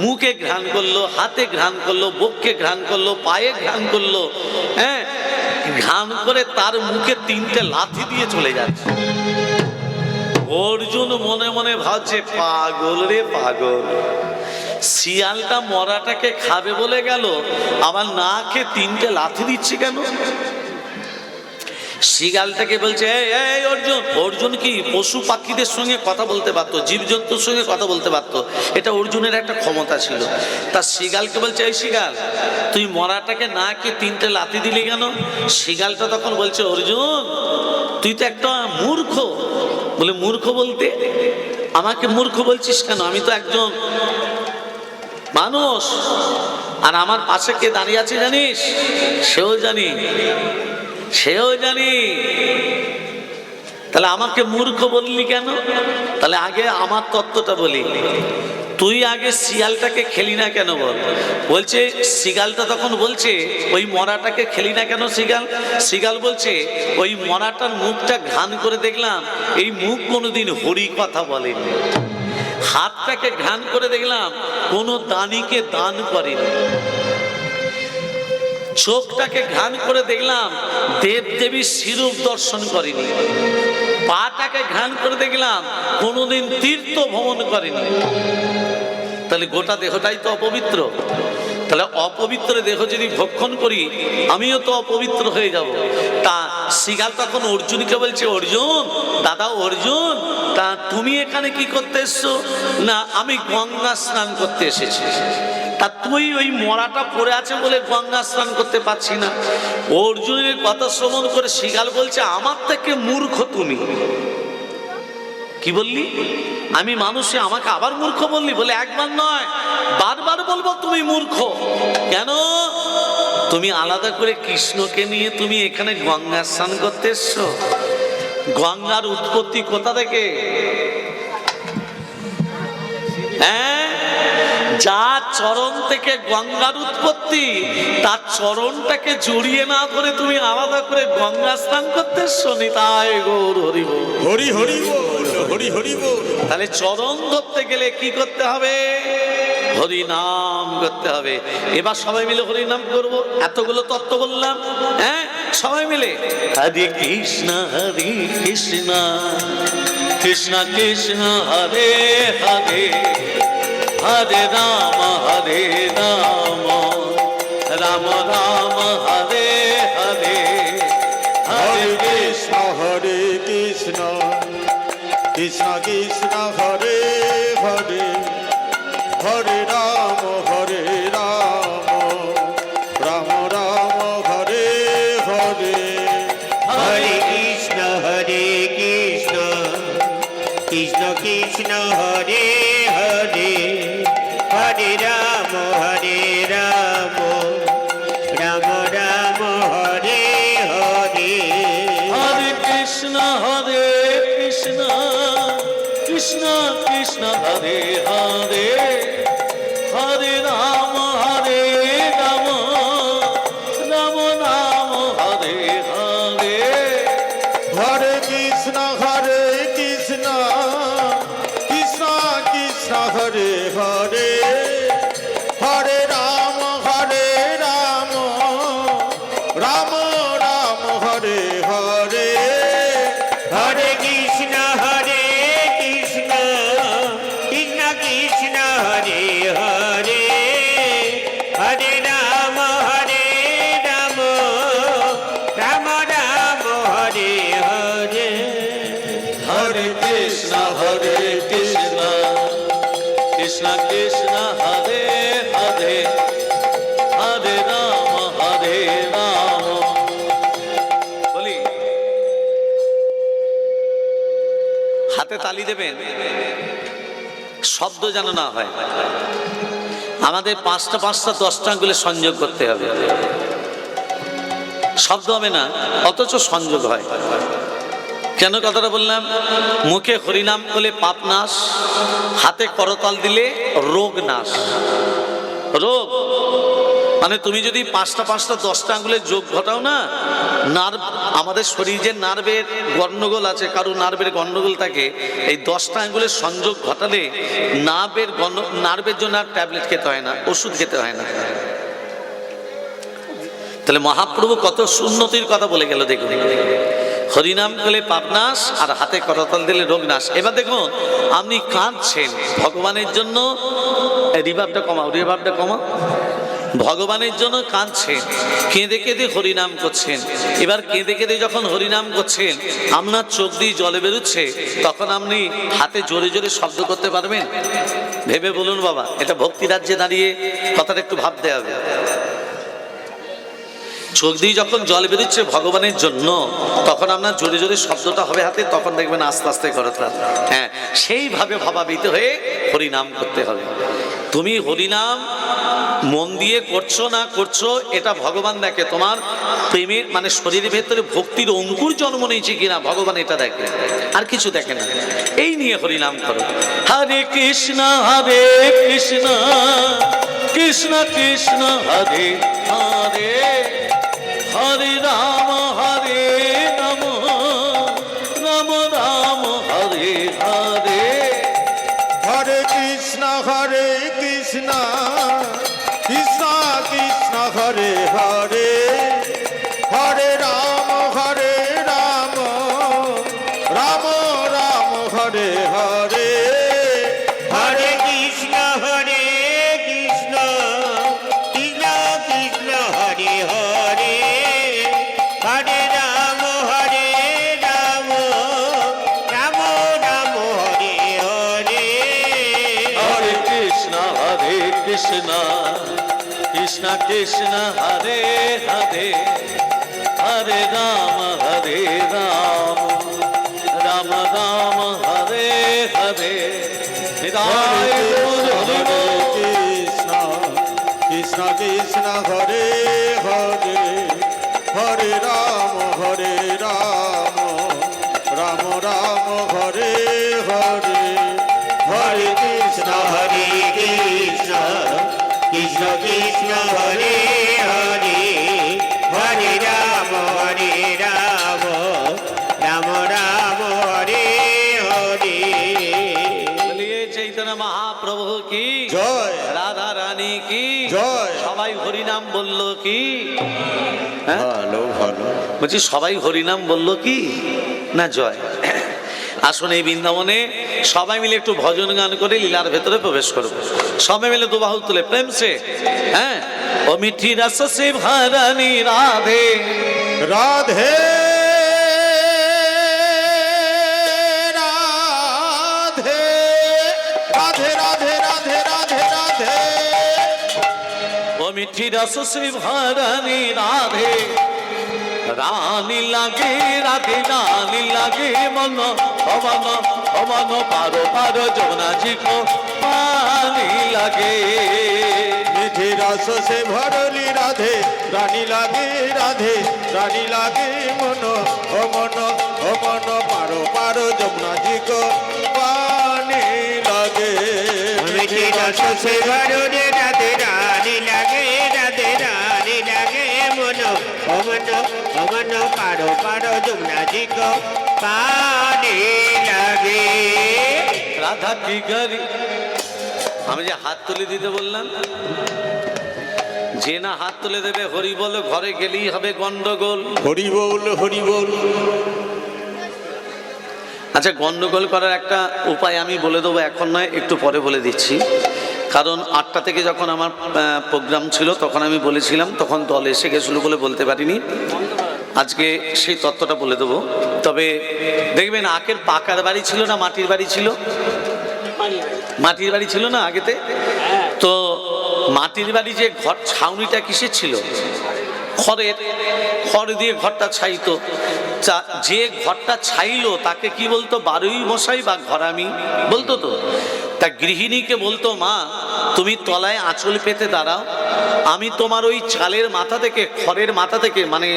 মুখে ঘ্রাণ করলো, হাতে ঘ্রাণ করলো, বক্ষে ঘ্রাণ করলো, পায়ে ঘ্রাণ করলো, হ্যাঁ, ঘ্রাণ করে তার মুখে 3টে লাথি দিয়ে চলে যাচ্ছে। অর্জুন মনে মনে ভাবছে, পাগল রে পাগল, শিয়ালটা মরাটাকে খাবে বলে গেল, আবার না খেয়ে 3টে লাথি দিচ্ছে কেন? শিয়ালটাকে বলছে, এই অর্জুন। অর্জুন কি পশু পাখিদের সঙ্গে কথা বলতে পারতো, জীবজন্তুর সঙ্গে কথা বলতে পারতো, এটা অর্জুনের একটা ক্ষমতা ছিল। তা শিয়ালকে বলছে, এই শিয়াল, তুই মরাটাকে না খেয়ে 3টে লাথি দিলি কেন? শিয়ালটা তখন বলছে, অর্জুন তুই তো একটা মূর্খ। বলে, মূর্খ বলতে? আমাকে মূর্খ বলছিস কেন? আমি তো একজন মানুষ, আর আমার পাশে কে দাঁড়িয়ে আছে জানিস? সেও জানি, সেও জানি, তাহলে আমাকে মূর্খ বললি কেন? তাহলে আগে আমার তত্ত্বটা বলি, তুই আগে শিয়ালটাকে খেলি না কেন বল। বলছে, শিয়ালটা তখন বলছে, ওই মরাটাকে খেলি না কেন শিয়াল? শিয়াল বলছে, ওই মরাটার মুখটা ঘ্রাণ করে দেখলাম, এই মুখ কোনোদিন হরি কথা বলেনি। হাতটাকে ঘ্রাণ করে দেখলাম, কোনো দানিকে দান করেনি। চোখটাকে ঘ্রাণ করে দেখলাম, দেব দেবীর শিরূপ দর্শন করেনি। পাটাকে ঘ্রাণ করে দেখলাম, কোনোদিন তীর্থ ভ্রমণ করেনি। তাহলে গোটা দেহটাই তো অপবিত্র। তাহলে অপবিত্র দেহ যদি ভক্ষণ করি, আমিও তো অপবিত্র হয়ে যাব। তা শিয়াল তখন অর্জুনকে বলছে, অর্জুন, দাদা অর্জুন, তা তুমি এখানে কি করতে এসছো? না, আমি গঙ্গা স্নান করতে এসেছি। তা তুই ওই মরাটা পড়ে আছে বলে গঙ্গা স্নান করতে পারছি না। অর্জুনের কথা শ্রবণ করে শিয়াল বলছে, আমার থেকে মূর্খ তুমি। কি বললি? আমি মানুষে, আমাকে আবার মূর্খ বললি? বলে, একবার নয়, বারবার বলবো তুমি মূর্খ। কেন? তুমি আলাদা করে কৃষ্ণকে নিয়ে তুমি এখানে গঙ্গা স্নান করতে এসছো। গঙ্গার উৎপত্তি কোথা থেকে? হ্যাঁ, যার চরণ থেকে গঙ্গার উৎপত্তি, তার চরণটাকে জড়িয়ে না ধরে তুমি আলাদা করে গঙ্গা স্নান করতে এসছো। নিতাই গৌর হরি বল। হরি হরি বল, হরি হরি বল। তাহলে চরণ ধরতে গেলে কি করতে হবে? হরি নাম করতে হবে। এবার সবাই মিলে হরি নাম করবো। এতগুলো তত্ত্ব বললাম, হ্যাঁ, সবাই মিলে হরে কৃষ্ণ হরে কৃষ্ণ, কৃষ্ণ কৃষ্ণ হরে হরে, হরে রাম হরে রাম, রাম রাম হরে হরে, হরে কৃষ্ণ হরে কৃষ্ণ, কৃষ্ণ কৃষ্ণ হরে হরে, হরে রাম রাম রাম হরে হরে। হরে কৃষ্ণ কৃষ্ণ কৃষ্ণ হরে হরে, হরে রাম রাম রাম হরে হরে। হরে কৃষ্ণ কৃষ্ণ কৃষ্ণ হরে হরে, হরে রাম রাম, রাম রাম হরে হরে। হরে কৃষ্ণ কৃষ্ণ, কৃষ্ণ কৃষ্ণ হরে হরে, হরে রাম রাম, রাম রাম হরে হরে। হরে কৃষ্ণ কৃষ্ণ, কৃষ্ণ কৃষ্ণ হরে হরে, হরে রাম রাম, রাম রাম হরে হরে। হরে কৃষ্ণ কৃষ্ণ, কৃষ্ণ কৃষ্ণ হরে হরে, হরে রাম রাম। বলি, হাতে তালি দেবেন, শব্দ যেন না হয়। আমাদের 5টা 5টা 10টা আঙ্গুলে সংযোগ করতে হবে। শব্দ হবে না, অথচ সংযোগ হয়। কেন কথাটা বললাম? মুখে হরিনাম করলে পাপ নাশ, হাতে করতাল দিলে রোগ নাশ। রোগ মানে তুমি যদি পাঁচটা 10টা আঙ্গুলের যোগ ঘটাও না, নার্ভ, আমাদের শরীরের নার্ভের গন্ডগোল আছে, কারো নার্ভের গন্ডগোল থাকে, এই 10টা আঙ্গুলের সংযোগ ঘটালে নার্ভের জন্য আর ট্যাবলেট খেতে হয় না, ওষুধ খেতে হয় না। তাহলে মহাপ্রভু কত সুন্নতির কথা বলে গেল দেখুন। হরিনাম করলে পাপনাশ আর হাতে করতাল দিলে রোগ নাশ। এবার দেখুন, আপনি কাঁদছেন ভগবানের জন্য, রিভাবটা কমাও, ভগবানের জন্য কাঁদছেন, কেঁদে কেঁদে হরিনাম করছেন। এবার কেঁদে কেঁদে যখন হরিনাম করছেন, আপনার চোখ দিয়ে জলে বেরোচ্ছে, তখন আপনি হাতে জোরে জোরে শব্দ করতে পারবেন? ভেবে বলুন বাবা, এটা ভক্তি রাজ্যে দাঁড়িয়ে কথাটা একটু ভাবতে হবে। চোখ দিয়ে যখন জল বেরোচ্ছে ভগবানের জন্য, তখন আপনার জোরে জোরে শব্দটা হবে হাতে, তখন দেখবেন আস্তে আস্তে করতাল। হ্যাঁ, সেইভাবে ভাবাবিত হয়ে হরিনাম করতে হবে। তুমি হরিনাম মন দিয়ে করছো না করছো, এটা ভগবান দেখে। তোমার প্রেমের মানে শরীরের ভেতরে ভক্তির অঙ্কুর জন্ম নিয়েছে কিনা, ভগবান এটা দেখে, আর কিছু দেখে না। এই নিয়ে হরিনাম করো। হরে কৃষ্ণ কৃষ্ণ কৃষ্ণ হরে হরে, হরে রাম রাম রাম হরে হরে। হরে কৃষ্ণ কৃষ্ণ কৃষ্ণ হরে হরে, হরে রাম রাম রাম হরে হরে। হরে কৃষ্ণ কৃষ্ণ কৃষ্ণ হরে হরে, হরে রাম রাম রাম হরে হরে। হরে কৃষ্ণ কৃষ্ণ কৃষ্ণ হরে হরে, হরে রাম রাম রাম হরে হরে। কৃষ্ণ কৃষ্ণ হরে হরে, হরে রাম রাম রাম হরে হরে। হরে কৃষ্ণ কৃষ্ণ কৃষ্ণ হরে হরে, হরে রাম রাম রাম হরে হরে। বলিয়ে চৈতন্য মহাপ্রভু কি জয়, রাধা রানী কি জয়। সবাই হরিনাম বলল কি? হ্যাঁ, ভালো ভালো। বলছি সবাই হরিনাম বলল কি না জয়? আসুন এই বৃন্দাবনে সবাই মিলে একটু ভজন গান করে লীলার ভেতরে প্রবেশ করবো। সবাই মিলে দুবাহু তুলে প্রেম সে, হ্যাঁ, ও মিঠি রস সে ভরানি রাধে রাধে রাধে রাধে রাধে রাধে রাধে। ও মিঠি রস সে ভরানি রাধে, রানী লাগে রাধে রানী লাগে মন পবন পবন পারো পারো যমুনাজি কো পানি লাগে। মিঠি রস সে ভরলি রাধে, রানী লাগে রাধে রানী লাগে মন ও মন পারো পারো যমুনা জি কো পানি লাগে। মিঠি রস সে ভরলি রাধে রানী লাগে মন অমন পারো যমুনা জি কো পানি লাগে। রাধা কি গরি, আমি যে হাত তুলে দিতে বললাম, যে না হাত তুলে দেবে হরি বলে ঘরে গেলেই হবে গন্ডগোল। হরি বল হরি বল। আচ্ছা, গন্ডগোল করার একটা উপায় আমি বলে দেবো, এখন নয়, একটু পরে বলে দিচ্ছি। কারণ 8টা থেকে যখন আমার প্রোগ্রাম ছিল তখন আমি বলেছিলাম, তখন দল এসে গেছিল বলে বলতে পারিনি। আজকে সেই তত্ত্বটা বলে দেবো। তবে দেখবেন আখের পাকার বাড়ি ছিল না মাটির বাড়ি ছিল? মাটির বাড়ি ছিল না আগেতে? তো মাটির বাড়ি যে ঘর ছাউনিটা কিসের ছিল? খড় দিয়ে ঘরটা ছাইতো। যে ঘরটা ছাইলো তাকে কি বলতো? বারুই মশাই বা ঘরামি বলতো। তো তা গৃহিণীকে বলতো, মা তুমি তলায় আঁচল পেতে দাঁড়াও, আমি তোমার ওই চালের মাথা থেকে, খড়ের মাথা থেকে, মানে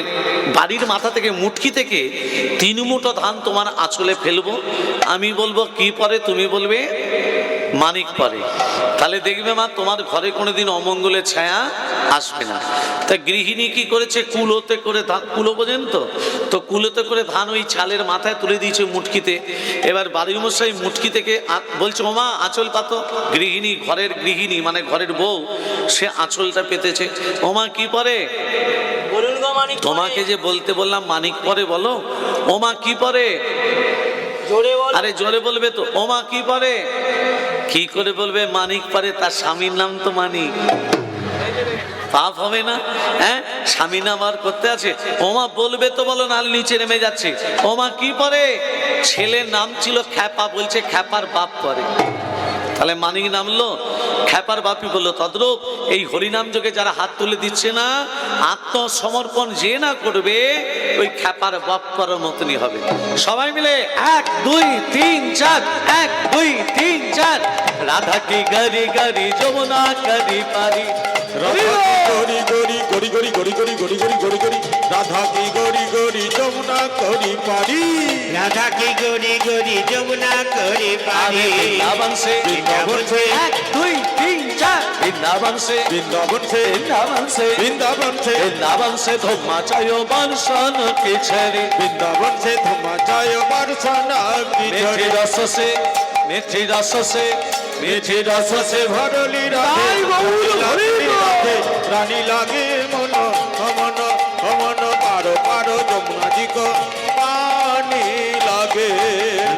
বাড়ির মাথা থেকে, মুটকি থেকে 3 মুঠো ধান তোমার আঁচলে ফেলবো। আমি বলবো কি পরে, তুমি বলবে মানিক পরে। তাহলে দেখবে মা, তোমার ঘরে কোনোদিন অমঙ্গলের ছায়া আসবে না। তা গৃহিণী কি করেছে, কুলোতে করে ধান, কুলো বোঝেন তো, তো কুলোতে করে ধান ওই চালের মাথায় তুলে দিয়েছে মুটকিতে। এবার বাড়ির মশাই মুটকি থেকে বলছে ওমা আঁচল পাতো। গৃহিণী, ঘরের গৃহিণী মানে ঘরের বউ, সে আঁচলটা পেতেছে। ওমা কি পরে? তোমাকে যে বলতে বললাম মানিক পরে বলো। ওমা কি পরে? আরে জোরে বলবে তো। ওমা কি পরে? কি করে বলবে মানিক পরে? তার স্বামীর নাম তো মানিক, পাপ হবে না? হ্যাঁ, স্বামী নাম আর করতে আছে? ওমা বলবে তো বলো, নাল নিচে নেমে যাচ্ছে। ওমা কি পরে? ছেলের নাম ছিল খ্যাপা, বলছে খ্যাপার বাপ পরে। তাহলে মানিক নামলো, খ্যাপার বাপি বললো। তদ্রূপ এই হরিনাম যোগে যারা হাত তুলে দিচ্ছে না, আত্মসমর্পণ যে না করবে ওই খ্যাপার বাপ করার মতনই হবে। সবাই মিলে 1 2 3 4, 1 2 3 4। রাধা কি গরি গরি যমুনা করি পারি, গরি গরি গরি গরি গরি গরি গরি গরি গরি গরি, রাধা কি গরি গরি যমুনা করি পারি, রাধা কি গরি গরি যমুনা করে পারি। বৃন্দাবন সে, বৃন্দাবন সে, 1 2 3 4। বৃন্দাবন সে, বৃন্দাবন সে, বৃন্দাবন সে, বৃন্দাবন সে, বৃন্দাবন সে ধুমা চাयो বর্ষণ কি ছেড়ে। বৃন্দাবন সে ধুমা চায় বর্ষনা কি মিঠি ঝরে, রস সে, মিঠি রস সে, মিঠি রস সে ভরলি রাধে, তাই গৌর হরি বল। রাধে, রানী লাগে মন অমন অমন, পারো পারো যমুনা জি কো পানি লাগে।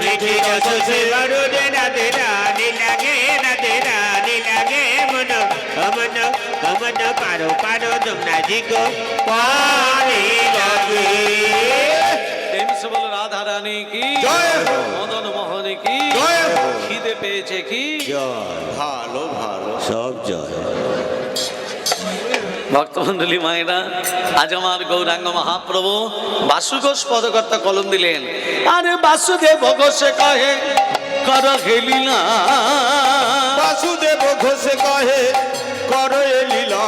মিঠি রস সে বরুদে রাধে রানী লাগে, রাধে রানী লাগে মন অমন অমন, পারো পারো যমুনা জি কো পানি লাগে। প্রেম সে বলো রাধা রানী কি জয় হো। মদন মোহন কি জয় হো। খিদে পেয়েছে কি ভালো ভালো সব জয়। ভক্তমন্ডলী মায়েরা, আজ আমার গৌরাঙ্গ মহাপ্রভু বাসুঘোষ পদকর্তা কলম দিলেন। আরে বাসুদেব ঘোষে কহে কর হেলিলা, বাসুদেব ঘোষে কহে করো এ লীলা,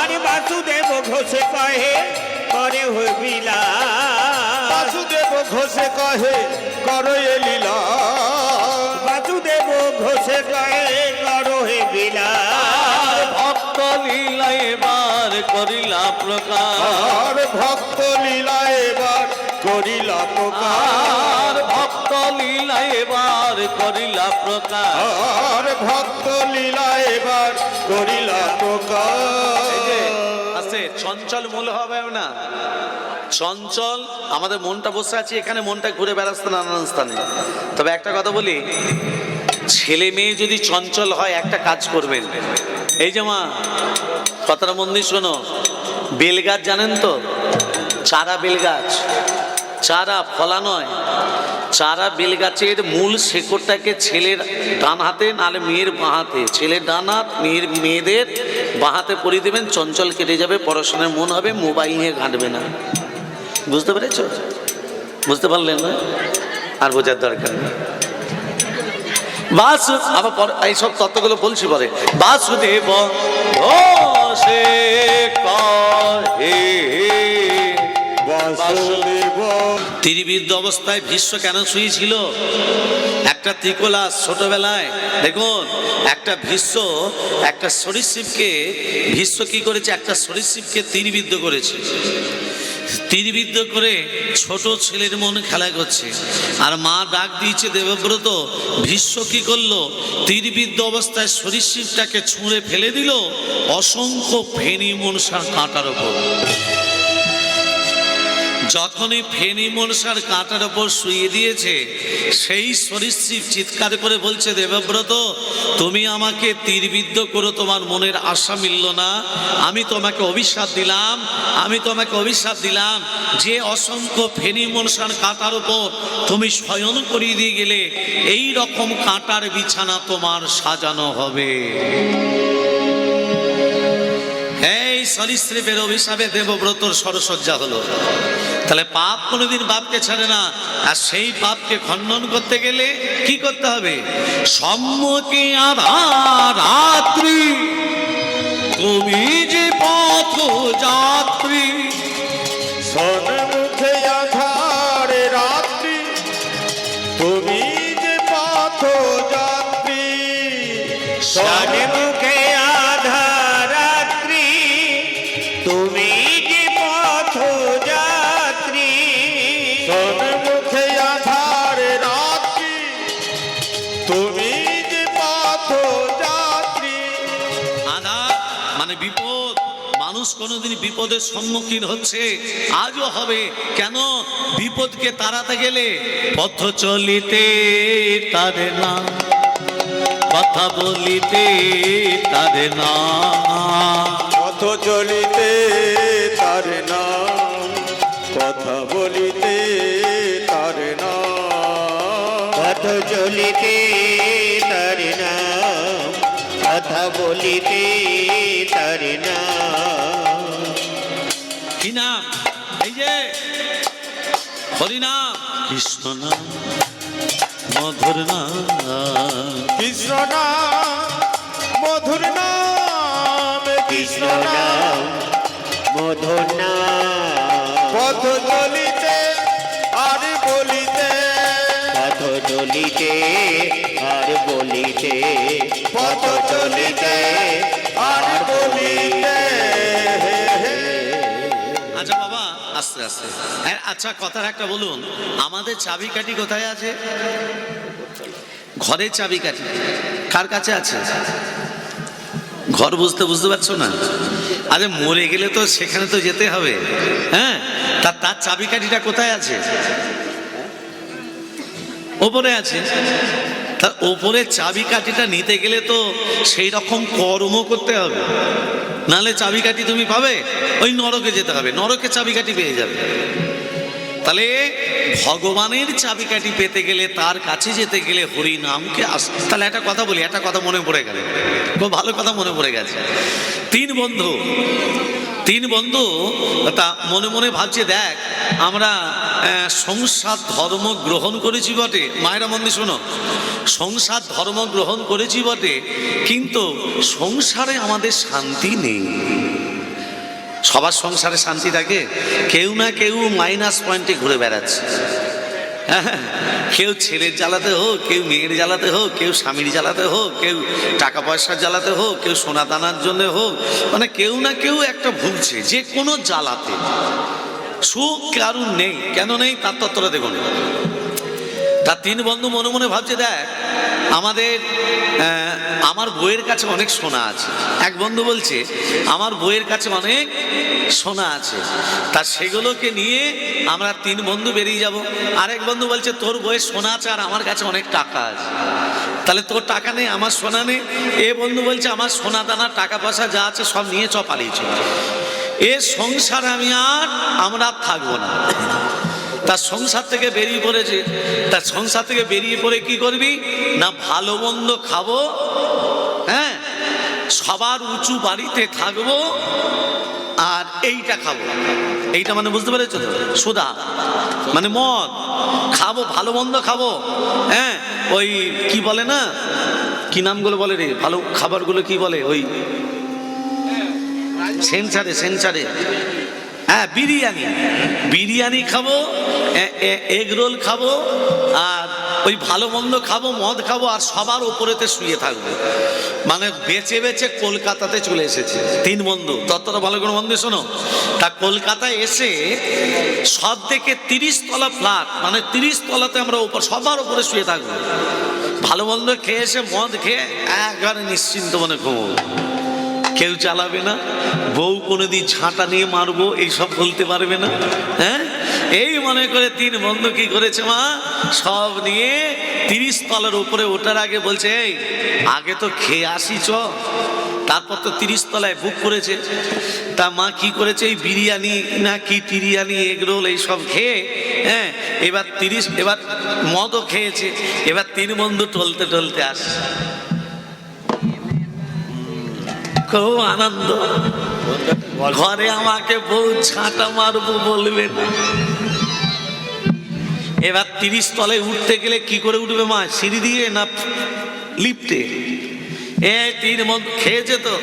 আরে বাসুদেব ঘোষে কহে করে হবিলা, বাসুদেব ঘোষে কহে করো এ লীলা, বাসুদেব ঘোষে কহে করো হে বিলা। ভক্ত লীলা এবার করিলা প্রকাশ, আর ভক্ত লীলা এবার করিলা প্রকার, আর ভক্ত লীলা এবার করিলা প্রকাশ। আর ভক্ত লীলা এবার করিলা প্রকার। আছে চঞ্চল মূল হবে না, চঞ্চল আমাদের মনটা বসে আছে এখানে, মনটা ঘুরে বেড়াচ্ছে নানান স্থানে। তবে একটা কথা বলি, ছেলে মেয়ে যদি চঞ্চল হয় একটা কাজ করবেন। এই যে মা, কথাটা মন দিয়ে শোনো, বেলগাছ জানেন তো, চারা বেলগাছ, চারা ফলা নয়, চারা বেলগাছের মূল শেকড়টাকে ছেলের ডান হাতে নাহলে মেয়ের বাঁ হাতে, ছেলের ডান হাত মেয়েদের বাঁ হাতে পরিয়ে দেবেন, চঞ্চল কেটে যাবে, পড়াশোনায় মন হবে, মোবাইল নিয়ে ঘাঁটবে না। বুঝতে পেরেছ? বুঝতে পারলেন না? আর বোঝার দরকার নেই। বাস আবার এইসব তত্ত্বগুলো বলছি পরে। বাসুদেব ঘোষে কহে, বাসুদেব তীরবিদ্ধ অবস্থায় ভীষ্ম কেন শুয়েছিল? একটা ত্রিকোলাস ছোটবেলায় দেখুন, একটা ভীষ্ম একটা সরীসৃপকে, ভীষ্ম কি করেছে, একটা সরীসৃপকে তীরবিদ্ধ করেছে। তীরবিদ্ধ করে ছোট ছেলের মন খেলা করছে, আর মা ডাক দিয়েছে দেবব্রত। ভীষ্ম কি করলো, তীরবিদ্ধ অবস্থায় সরীসৃপটাকে ছুঁড়ে ফেলে দিল অসংখ্য ফেনী মনসার কাঁটার ওপর। যখনই ফেনী মনসার কাঁটার ওপর শুয়ে দিয়েছে, সেই সরীসৃপ চিৎকার করে বলছে, দেবব্রত তুমি আমাকে তীরবিদ্ধ করো, তোমার মনের আশা মিলল না, আমি তোমাকে অভিশাপ দিলাম, আমি তোমাকে অভিশাপ দিলাম যে অসংখ্য ফেনী মনসার কাঁটার ওপর তুমি শয়ন করিয়ে দিয়ে গেলে, এই রকম কাঁটার বিছানা তোমার সাজানো হবে। এই সরীসৃপের অভিশাপে দেবব্রতর সরসজ্জা হলো। তাহলে পাপ কোনোদিন বাপকে ছাড়ে না, আর সেই পাপকে খণ্ডন করতে গেলে কি করতে হবে? সম্মুখে আধার রাত্রি, তুমি যে পথ যাত্রী, সন্মুখে আধার রাত্রি, তুমি যে পথ যাত্রী, সন্মুখে আধার রাত্রি, তুমি যে পথযাত্রী সন্মুখে আধার রাত্রি, তুমি যে পথযাত্রী। আধার মানে বিপদ। মানুষ কোনোদিন বিপদের সম্মুখীন হচ্ছে, আজও হবে। কেন? বিপদকে তাড়াতে গেলে পথ চলিতে তারে না, কথা বলিতে তারে না, পথ চলিতে তার নাম, কথা বলিতে তার নাম। পথ চলিতে তার নাম, কথা বলিতে তার নাম। কি নাম? এই যে হরিনাম, কৃষ্ণ নাম, মধুর নাম, কৃষ্ণ নাম, মধুর নাম, কৃষ্ণ নাম, মধুর নাম। পথ চলিতে আর বলিতে, পথ চলিতে আর বলিতে, পথ চলিতে আর বলিতে। আচ্ছা বাবা, আস্তে আস্তে। হ্যাঁ, আচ্ছা কথার একটা বলুন, আমাদের চাবিকাঠি কোথায় আছে? ঘরের চাবিকাঠি কার কাছে আছে? ঘর বুঝতে পারছো না? আরে মরে গেলে তো সেখানে তো যেতে হবে। হ্যাঁ, তার চাবিকাঠিটা কোথায় আছে? ওপরে আছে। তার ওপরে চাবিকাঠিটা নিতে গেলে তো সেই রকম কর্ম করতে হবে, নাহলে চাবিকাঠি তুমি পাবে? ওই নরকে যেতে হবে, নরকে চাবিকাঠি পেয়ে যাবে। তাহলে ভগবানের চাবিকাঠি পেতে গেলে, তার কাছে যেতে গেলে হরি নামকে তাহলে একটা কথা বলি, একটা কথা মনে পড়ে গেল, খুব ভালো কথা মনে পড়ে গেছে। তিন বন্ধু তা মনে মনে ভাবছে, দেখ আমরা সংসার ধর্ম গ্রহণ করেছি বটে, মায়েরা মন্দির শোনো, সংসার ধর্ম গ্রহণ করেছি বটে, কিন্তু সংসারে আমাদের শান্তি নেই। সবার সংসারে শান্তি থাকে? কেউ না কেউ মাইনাস পয়েন্টে ঘুরে বেড়াচ্ছে। হ্যাঁ, কেউ ছেলের জ্বালাতে হোক, কেউ মেয়ের জ্বালাতে হোক, কেউ স্বামীর জ্বালাতে হোক, কেউ টাকা পয়সার জ্বালাতে হোক, কেউ সোনা দানার জন্য হোক, মানে কেউ না কেউ একটা ভুগছে যে কোনো জ্বালাতে। সুখ কারুর নেই। কেন নেই তার তত্ত্বটা দেখুন। তার তিন বন্ধু মনে মনে ভাবছে, দেখ আমার বইয়ের কাছে অনেক সোনা আছে। এক বন্ধু বলছে আমার বইয়ের কাছে অনেক সোনা আছে, তা সেগুলোকে নিয়ে আমরা তিন বন্ধু বেরিয়ে যাব। আরেক বন্ধু বলছে তোর বইয়ের সোনা আছে আর আমার কাছে অনেক টাকা আছে, তাহলে তোর টাকা নেই আমার সোনা নেই। এ বন্ধু বলছে আমার সোনা দানা টাকা পয়সা যা আছে সব নিয়ে পালিয়েছ। এ সংসারে আমরা থাকবো না। তার সংসার থেকে বেরিয়ে পড়েছে। তার সংসার থেকে বেরিয়ে পড়ে কি করবি না, ভালো মন্দ খাবো, হ্যাঁ, সবার উঁচু বাড়িতে থাকবো, আর এইটা খাবো। এইটা মানে বুঝতে পেরেছো তো? সুদা মানে মদ খাবো, ভালো মন্দ খাবো। হ্যাঁ, ওই কি বলে না, কি নামগুলো বলে রে, ভালো খাবারগুলো কি বলে, ওই সেন্সারে হ্যাঁ, বিরিয়ানি খাবো, এগ রোল খাবো, আর ওই ভালো মন্দ খাবো, মদ খাবো, আর সবার উপরেতে শুয়ে থাকবো। মানে বেচে বেচে কলকাতাতে চলে এসেছে তিন বন্ধু। ততটা ভালো করে মন্দির শোনো। তা কলকাতায় এসে সব থেকে 30 তলা ফ্ল্যাট, মানে 30 তলাতে আমরা সবার উপরে শুয়ে থাকবো। ভালো মন্দ খেয়ে এসে মদ খেয়ে একবারে নিশ্চিন্ত মনে ঘুমো। কেউ চালাবে না, বউ কোনোদিন ঝাঁটা নিয়ে মারবো এইসব বলতে পারবে না। হ্যাঁ, এই মনে করে তিন বন্ধু কি করেছে, মা সব নিয়ে 30 তলার উপরে ওঠার আগে বলছে এই আগে তো খেয়ে আসি চ, তারপর তো 30 তলায় বুক করেছে। তা মা কি করেছে, এই বিরিয়ানি না কি টিরিয়ানি এগরোল এইসব খেয়ে, হ্যাঁ, এবার মদও খেয়েছে। এবার তিন বন্ধু টলতে টলতে আসে, খুব আনন্দ। ঘরে আমাকে বউ ঝাঁটা মারবো বলবে না। এবার 30 তলায় উঠতে গেলে কি করে উঠবে মা, সিঁড়ি দিয়ে না লিফটে? এই তিন বন্ধু খেয়েছে তো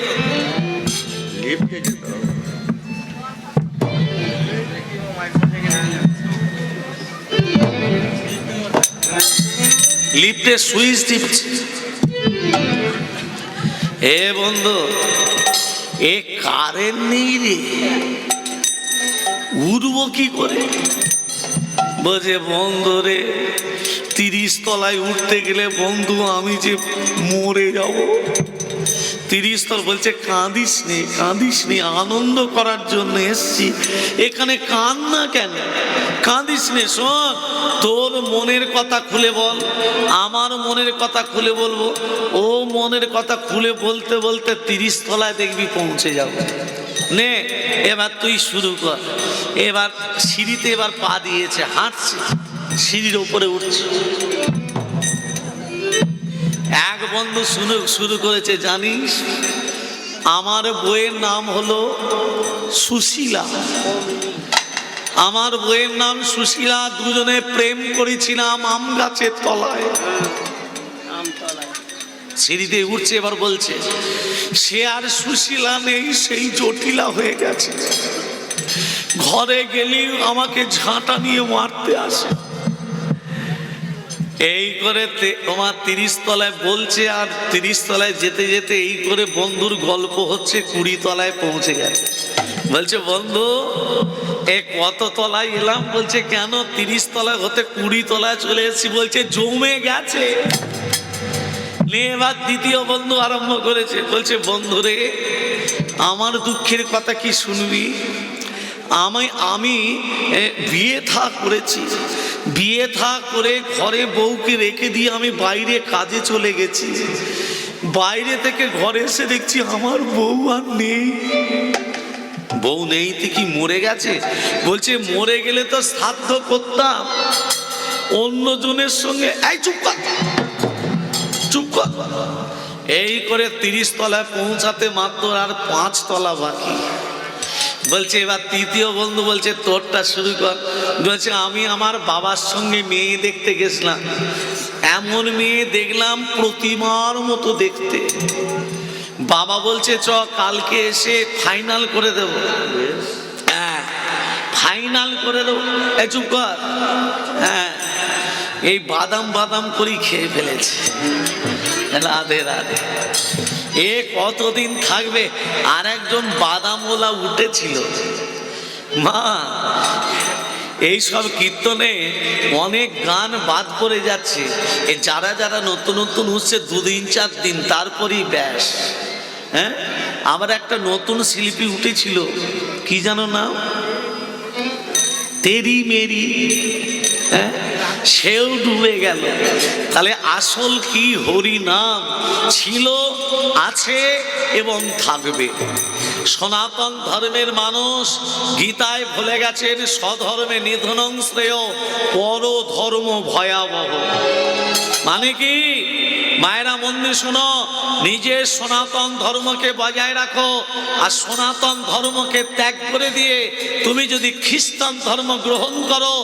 লিফটে সুইচ টিপছে। এ বন্ধু, এ কারেন্ট নেই রে, উঠবো কি করে? বলছে বন্ধু রে, 30 তলায় উঠতে গেলে বন্ধু আমি যে মরে যাব। 30 তলা। বলছে কাঁদিস নে, কাঁদিস নে, আনন্দ করার জন্য এসছি এখানে, কান্না কেন? কাঁদিস নে, শোন তোর মনের কথা খুলে বল, আমার মনের কথা খুলে বলবো। ও মনের কথা খুলে বলতে বলতে 30 তলায় দেখবি পৌঁছে যাবো। নে এবার তুই শুরু কর। এবার সিঁড়িতে এবার পা দিয়েছে, হাঁটছে, সিঁড়ির উপরে উঠছে। এক বন্ধু শুরু করেছে, জানিস আমার বইয়ের নাম হলো সুশীলা, আমার বইয়ের নাম সুশীলা, দুজনে প্রেম করেছিলাম আম গাছের তলায়। সিঁড়িতে উঠছে, এবার বলছে সে আর সুশীলা নেই, সেই জটিলা হয়ে গেছে। ঘরে গেলেই আমাকে ঝাঁটা নিয়ে মারতে আসে। এই করে তোমার 30 তলায় বলছে, আর 30 তলায় যেতে যেতে এই করে বন্ধুর গল্প হচ্ছে, 20 তলায় পৌঁছে গেছে। বলছে বন্ধু এ কত তলায় এলাম? বলছে কেন 30 তলায় হতে 20 তলায় চলে এসেছি। বলছে জমে গেছে। এবার দ্বিতীয় বন্ধু আরম্ভ করেছে, বলছে বন্ধু রে, আমার দুঃখের কথা কি শুনবি? আমি বিয়ে থা করেছি, বিয়ে থা করে ঘরে বউকে রেখে দিয়ে আমি বাইরে কাজে চলে গেছি। বাইরে থেকে ঘরে এসে দেখছি আমার বউ আর নেই। বউ নেই তো কি মরে গেছে? বলছে মরে গেলে তো শ্রাদ্ধ করতাম অন্যজনের সঙ্গে। এই চুপ কর, চুপ কর। এই করে 30 তলায় পৌঁছাতে মাত্র আর 5 তলা বাকি। বলছে এবার তৃতীয় বন্ধু বলছে তোরটা শুরু কর। বলছে আমি আমার বাবার সঙ্গে মেয়ে দেখতে গেছিলাম, এমন মেয়ে দেখলাম প্রতিমার মতো দেখতে। বাবা বলছে চ কালকে এসে ফাইনাল করে দেব। হ্যাঁ ফাইনাল করে দেবো। এই চুপ কর। হ্যাঁ এই বাদাম বাদাম করেই খেয়ে ফেলেছে। রাধে রাধে। এ কতদিন থাকবে? আর একজন বাদামওয়ালা উঠেছিল। মা এইসব কীর্তনে অনেক গান বাদ পড়ে যাচ্ছে। এ যারা যারা নতুন নতুন উঠছে 2 দিন 4 দিন, তারপরেই ব্যাস। হ্যাঁ আবার একটা নতুন শিল্পী উঠেছিল, কি জানো না, তেরি মেরি। হ্যাঁ সেও ডুবে গেল। তাহলে আসল কি হরি নাম ছিল, আছে এবং থাকবে। সনাতন ধর্মের মানুষ গীতায় বলে গেছেন স্বধর্মে নিধনং শ্রেয় পর ধর্ম ভয়াবহ। মানে কি মায়েরা মন্দির শোনো, নিজের সনাতন ধর্মকে বজায় রাখো। আর সনাতন ধর্মকে ত্যাগ করে দিয়ে তুমি যদি খ্রিস্টান ধর্ম গ্রহণ করো,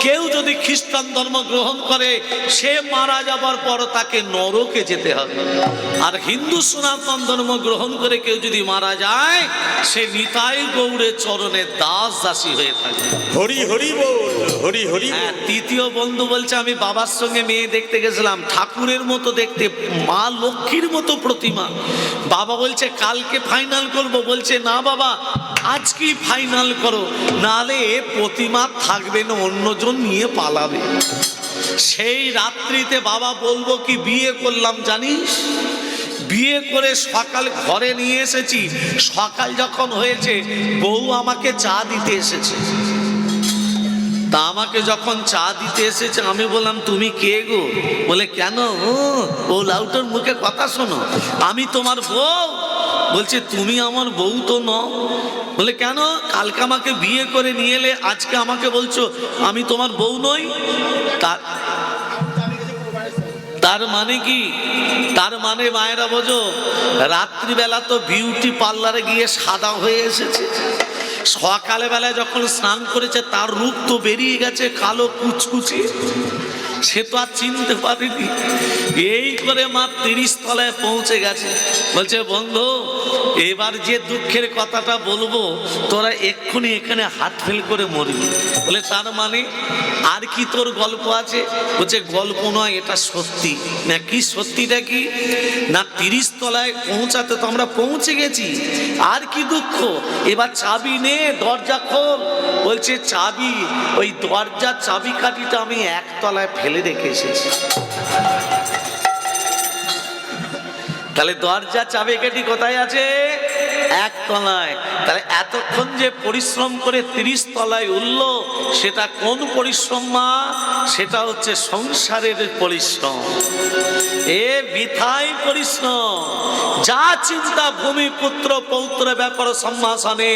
কেউ যদি খ্রিস্টান ধর্ম গ্রহণ করে সে মারা যাবার পর তাকে নরকে যেতে হবে। আর হিন্দু সনাতন ধর্ম গ্রহণ করে কেউ যদি মারা যায় সে নিতাই গৌড়ের চরণে দাস দাসী হয়ে থাকে। হরি হরি বল, হরি হরি। হ্যাঁ তৃতীয় বন্ধু বলছে আমি বাবার সঙ্গে মেয়ে দেখতে গেছিলাম, ঠাকুরের মতো দেখতে, মা লক্ষ্মীর মতো প্রতিমা। বাবা বলছে কালকে ফাইনাল করব। বলছে না বাবা আজকেই ফাইনাল করো, নালে প্রতিমা থাকবে না, অন্যজন নিয়ে পালাবে। সেই রাত্রিতে বাবা বলবো কি বিয়ে করলাম জানিস? বিয়ে করে সকাল ঘরে নিয়ে এসেছি। সকাল যখন হয়েছে বউ আমাকে চা দিতে এসেছে। তা আমাকে যখন চা দিতে এসেছে আমি বললাম তুমি কে গো? বলে কেন? ও লাউটার মুখে কথা শোনো, আমি তোমার বউ। বলছে তুমি আমার বউ তো নও। বলে কেন? কালকে আমাকে বিয়ে করে নিয়ে এলে, আজকে আমাকে বলছো আমি তোমার বউ নই। তার মানে কি? তার মানে মায়েরা বোঝো, রাত্রিবেলা তো বিউটি পার্লারে গিয়ে সাদা হয়ে এসেছে, সকালে বেলায় যখন স্নান করেছে তার রূপ তো বেরিয়ে গেছে কালো কুচকুচি। সে তো আর চিনতে পারেনি। এই করে মা 30 তলায় পৌঁছে গেছে। বলছে বন্ধু, এবার যে দুঃখের কথাটা বলবো তোরা এক্ষুনি এখানে হার্ট ফেল করে মরবি। বলে তার মানে আর কি তোর গল্প আছে? বলছে গল্প নয়, এটা সত্যি। না কি সত্যিটা কি? না 30 তলায় পৌঁছাতে তো আমরা পৌঁছে গেছি, আর কি দুঃখ? এবার চাবি নে, দরজা খোল। বলছে চাবি, ওই দরজার চাবি কাঠিটা আমি 1 তলায় ফেলে রেখে এসেছি। তাহলে দরজা চাবি কাঠি কোথায় আছে? 1 তলায়। তাহলে এতক্ষণ যে পরিশ্রম করে 30 তলায় উঠল, সেটা কোন পরিশ্রম মা? সেটা হচ্ছে সংসারের পরিশ্রম। এ বৃথাই পরিশ্রম। যা চিন্তা ভূমি পুত্র পৌত্র ব্যাপার সম্ভাষণে,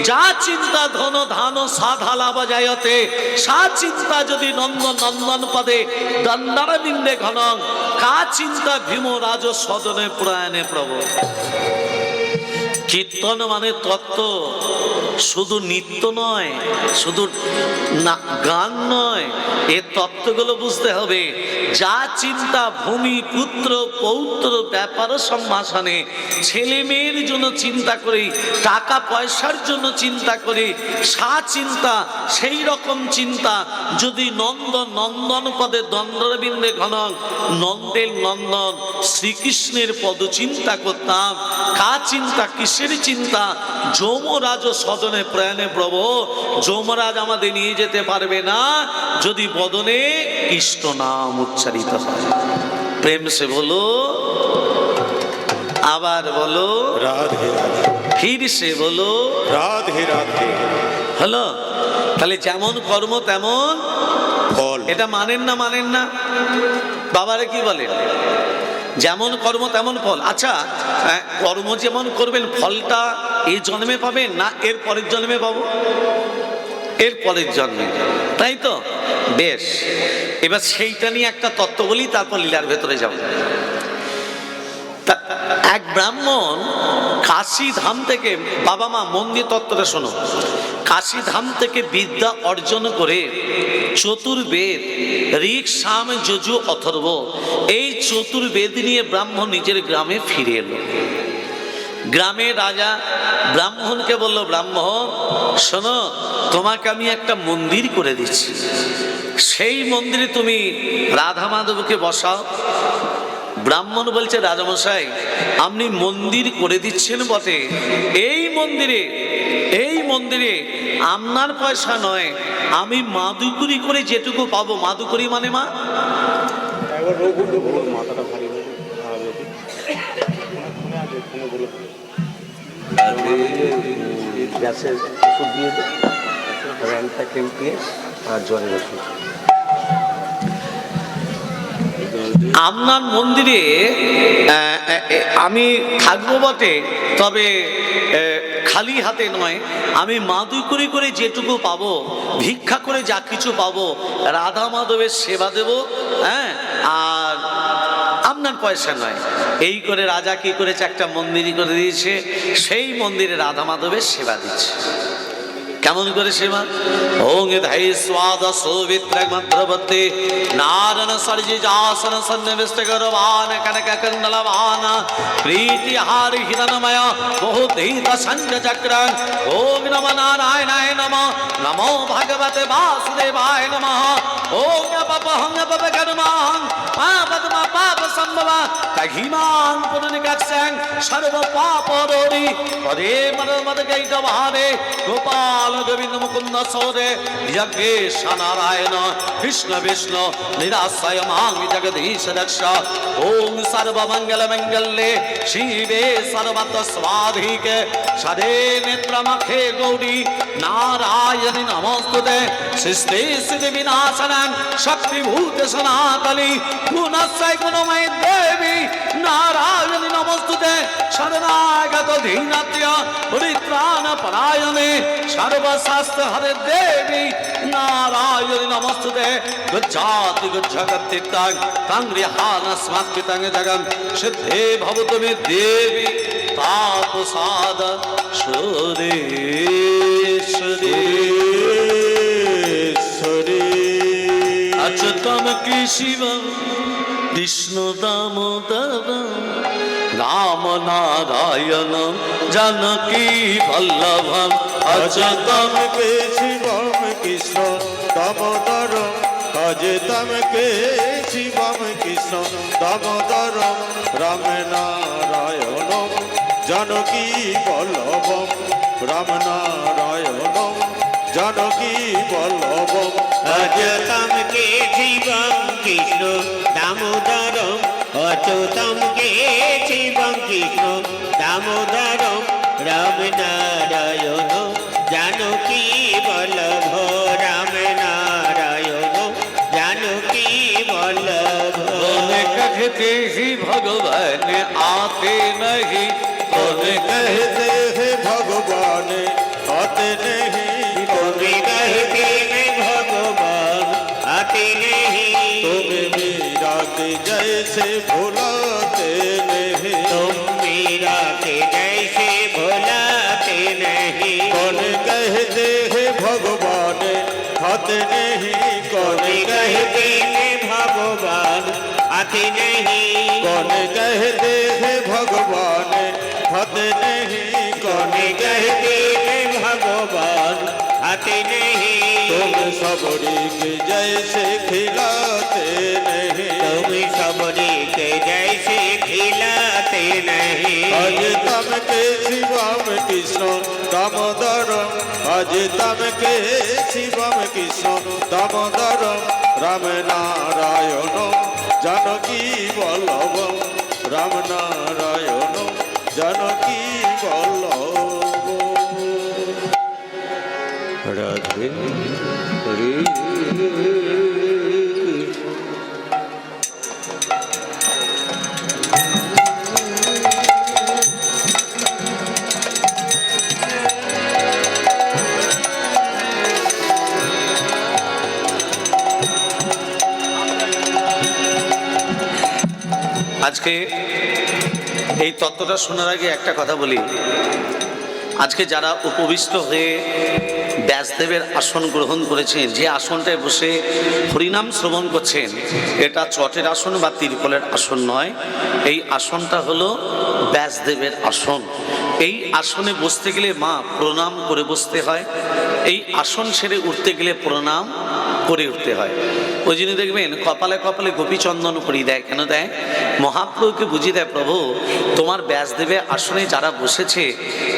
যা চিন্তা ধন ধান সাধা লাভ যায়তে, সা চিন্তা যদি নন্দন নন্দন পদে দণ্ডার বিন্দে ঘন, কা চিন্তা ভীম রাজ সদনে পুরায়ণে প্রভু। কীর্তন মানে তত্ত্ব, শুধু নৃত্য নয়, শুধু গান নয়। এ তত্ত্বগুলো বুঝতে হবে। যা চিন্তা ভূমি পুত্র পৌত্র ব্যাপার সম্ভাষণে, ছেলে মেয়ের জন্য চিন্তা করি, টাকা পয়সার জন্য চিন্তা করি, সা চিন্তা সেই রকম চিন্তা যদি নন্দন নন্দন পদে দণ্ডবিন্দে ঘন, নন্দের নন্দন শ্রীকৃষ্ণের পদ চিন্তা করতাম। কা চিন্তা, কিসের চিন্তা? যমরাজ সদনে প্রাণে প্রভু। যমরাজ আমাদের নিয়ে যেতে পারবে না যদি বদনে কৃষ্ণ নাম উচ্চারিত হয়। প্রেম সে বলো, আবার বলো রাধে রাধে, ফির সে বলো রাধে রাধে। হলো? তাহলে যেমন কর্ম তেমন ফল। এটা মানেন না? মানেন না? বাবারে কি বলেন? যেমন কর্ম তেমন ফল। আচ্ছা, কর্ম যেমন করবেন ফলটা এই জন্মে পাবেন না এর পরের জন্মে পাবো? এর পরের জন্মে, তাই তো? বেশ, এবার সেইটা নিয়ে একটা তত্ত্ব বলি, তারপর লীলার ভেতরে যাব। এক ব্রাহ্মণ কাশী ধাম থেকে, বাবা মা মন্দির তত্ত্বটা শোনো, কাশী ধাম থেকে বিদ্যা অর্জন করে চতুর্বেদ ঋক সাম যজু অথর্ব, এই চতুর্বেদ নিয়ে ব্রাহ্মণ নিজের গ্রামে ফিরে এলো। গ্রামে রাজা ব্রাহ্মণকে বলল, ব্রাহ্মণ শোনো, তোমাকে আমি একটা মন্দির করে দিচ্ছি, সেই মন্দিরে তুমি রাধা মাধবকে বসাও। ব্রাহ্মণ বলছে, রাজামশাই আপনি মন্দির করে দিচ্ছেন বটে, এই মন্দিরে আপনার পয়সা নয়, আমি মাদুকুরি করে যেটুকু পাবো। মাদুকুরি মানে মা গ্যাসের ওষুধ দিয়ে দেয়, আর জ্বরের ওষুধ। আপনার মন্দিরে আমি থাকবো বটে, তবে খালি হাতে নয়, আমি মাদুকুরি করে যেটুকু পাবো, ভিক্ষা করে যা কিছু পাবো, রাধা মাধবের সেবা দেব। হ্যাঁ, আর আপনার পয়সা নয়। এই করে রাজা কি করেছে, একটা মন্দিরই করে দিয়েছে, সেই মন্দিরে রাধা মাধবের সেবা দিচ্ছে। কেমন করে সেবা? ওং ধাই স্বাদ সৌবিত্রক মন্ত্রবতে নারণ সর্জি যাসন সন্নিবিষ্ট গরবান কনক কুণ্ডলবান প্রীতি হার হিরণময় বহুধীত সঞ্জ চক্র। ওং নম নারায়ণায় নম, নমো ভগবতে বাসুদেবায় নমঃ। ওং পপহং পপকর্মাং পাপদ্ম পাপ সম্ভব তঘিমাং পুরনিকস্যং সর্ব পাপরোরি পদে মদ গৈতভারে গোপাল গোবিন্দ মুকুন্দ সৌরে যজ্ঞেশ নারায়ণ কৃষ্ণ বিষ্ণু নিরাশ্রয় মাং জগদীশ রক্ষ। ওং সর্বমঙ্গল মঙ্গলে শিবে সর্বত স্বাধিকে সদে নেত্রমখে গৌরী নারায়ণী নমস্তুতে। সৃষ্টি স্থিতি বিনাশনং শক্তিভূত সনাতনী গুণশ্রয় গুণময়ী দেবী নারায়ণী নমস্তুতে। শরণাগত ধীনাত্য পরিত্রাণ পরায়ণে সর্বশাস্ত্র হরে দেবী নারায়ণী নমস্তুতে। গচ্ছাতি গচ্ছগত্যং তং রিহান স্মাকৃতং জগং সিদ্ধে ভবতু মে দেবী তাপসাদ সুরেশ্বরী। अच्युतम জানকী শিব কৃষ্ণ দামোদর রাম নারায়ণ জানকী বল্লভম অচ্যুতম অচ্যুতম কে শিবম কৃষ্ণ দামোদর অচ্যুতম কে শিবম কৃষ্ণ দামোদর রাম নারায়ণ জানকী বল্লভম রাম নারায়ণ জানকী বল্লভম অচ্যুতম কে শিবম কৃষ্ণ দামোদরম অচ্যুতম কে শিবম কৃষ্ণ দামোদরম রাম নারায়ণ জানকী বল্লভ রাম নারায়ণ জানকী বল্লভ कहते ही भगवान आते नहीं कौन कहते हैं भगवान आते नहीं তুমি कहते हैं भगवान आते नहीं तुम्हें मीरा के जैसे भुलाते नहीं तुम मीरा के जैसे भुलाते नहीं कौन कहते हैं भगवान आते नहीं कौन तुम्हें कहते हैं भगवान आते नहीं कौन कहते हैं भगवान आते नहीं कौन तुम्हें कहते हैं भगवान आते नहीं तुम सबरी के जैसे खिलाते नहीं तुम सबरी के जैसे खिलाते नहीं आज तम के शिवम कृष्ण दामोदर आज तम के शिवम कृष्ण दामोदर राम नारायण जानकी बल्लभ राम नारायण जानकी बल्लभ রাধে আজকে এই তত্ত্বটা শোনার আগে একটা কথা বলি। আজকে যারা উপবিষ্ট হয়ে ব্যাসদেবের আসন গ্রহণ করেছেন, যে আসনটায় বসে হরিনাম শ্রবণ করছেন, এটা চটের আসন বা তিরপলের আসন নয়। এই আসনটা হলো ব্যাসদেবের আসন। এই আসনে বসতে গেলে মা প্রণাম করে বসতে হয়, এই আসন ছেড়ে উঠতে গেলে প্রণাম করে উঠতে হয়। ওই জন্য দেখবেন কপালে কপালে গোপীচন্দন করি দেয়। কেন দেয়? মহাপ্রভুকে বুঝিয়ে দেয়, প্রভু তোমার ব্যাসদেবের আসনে যারা বসেছে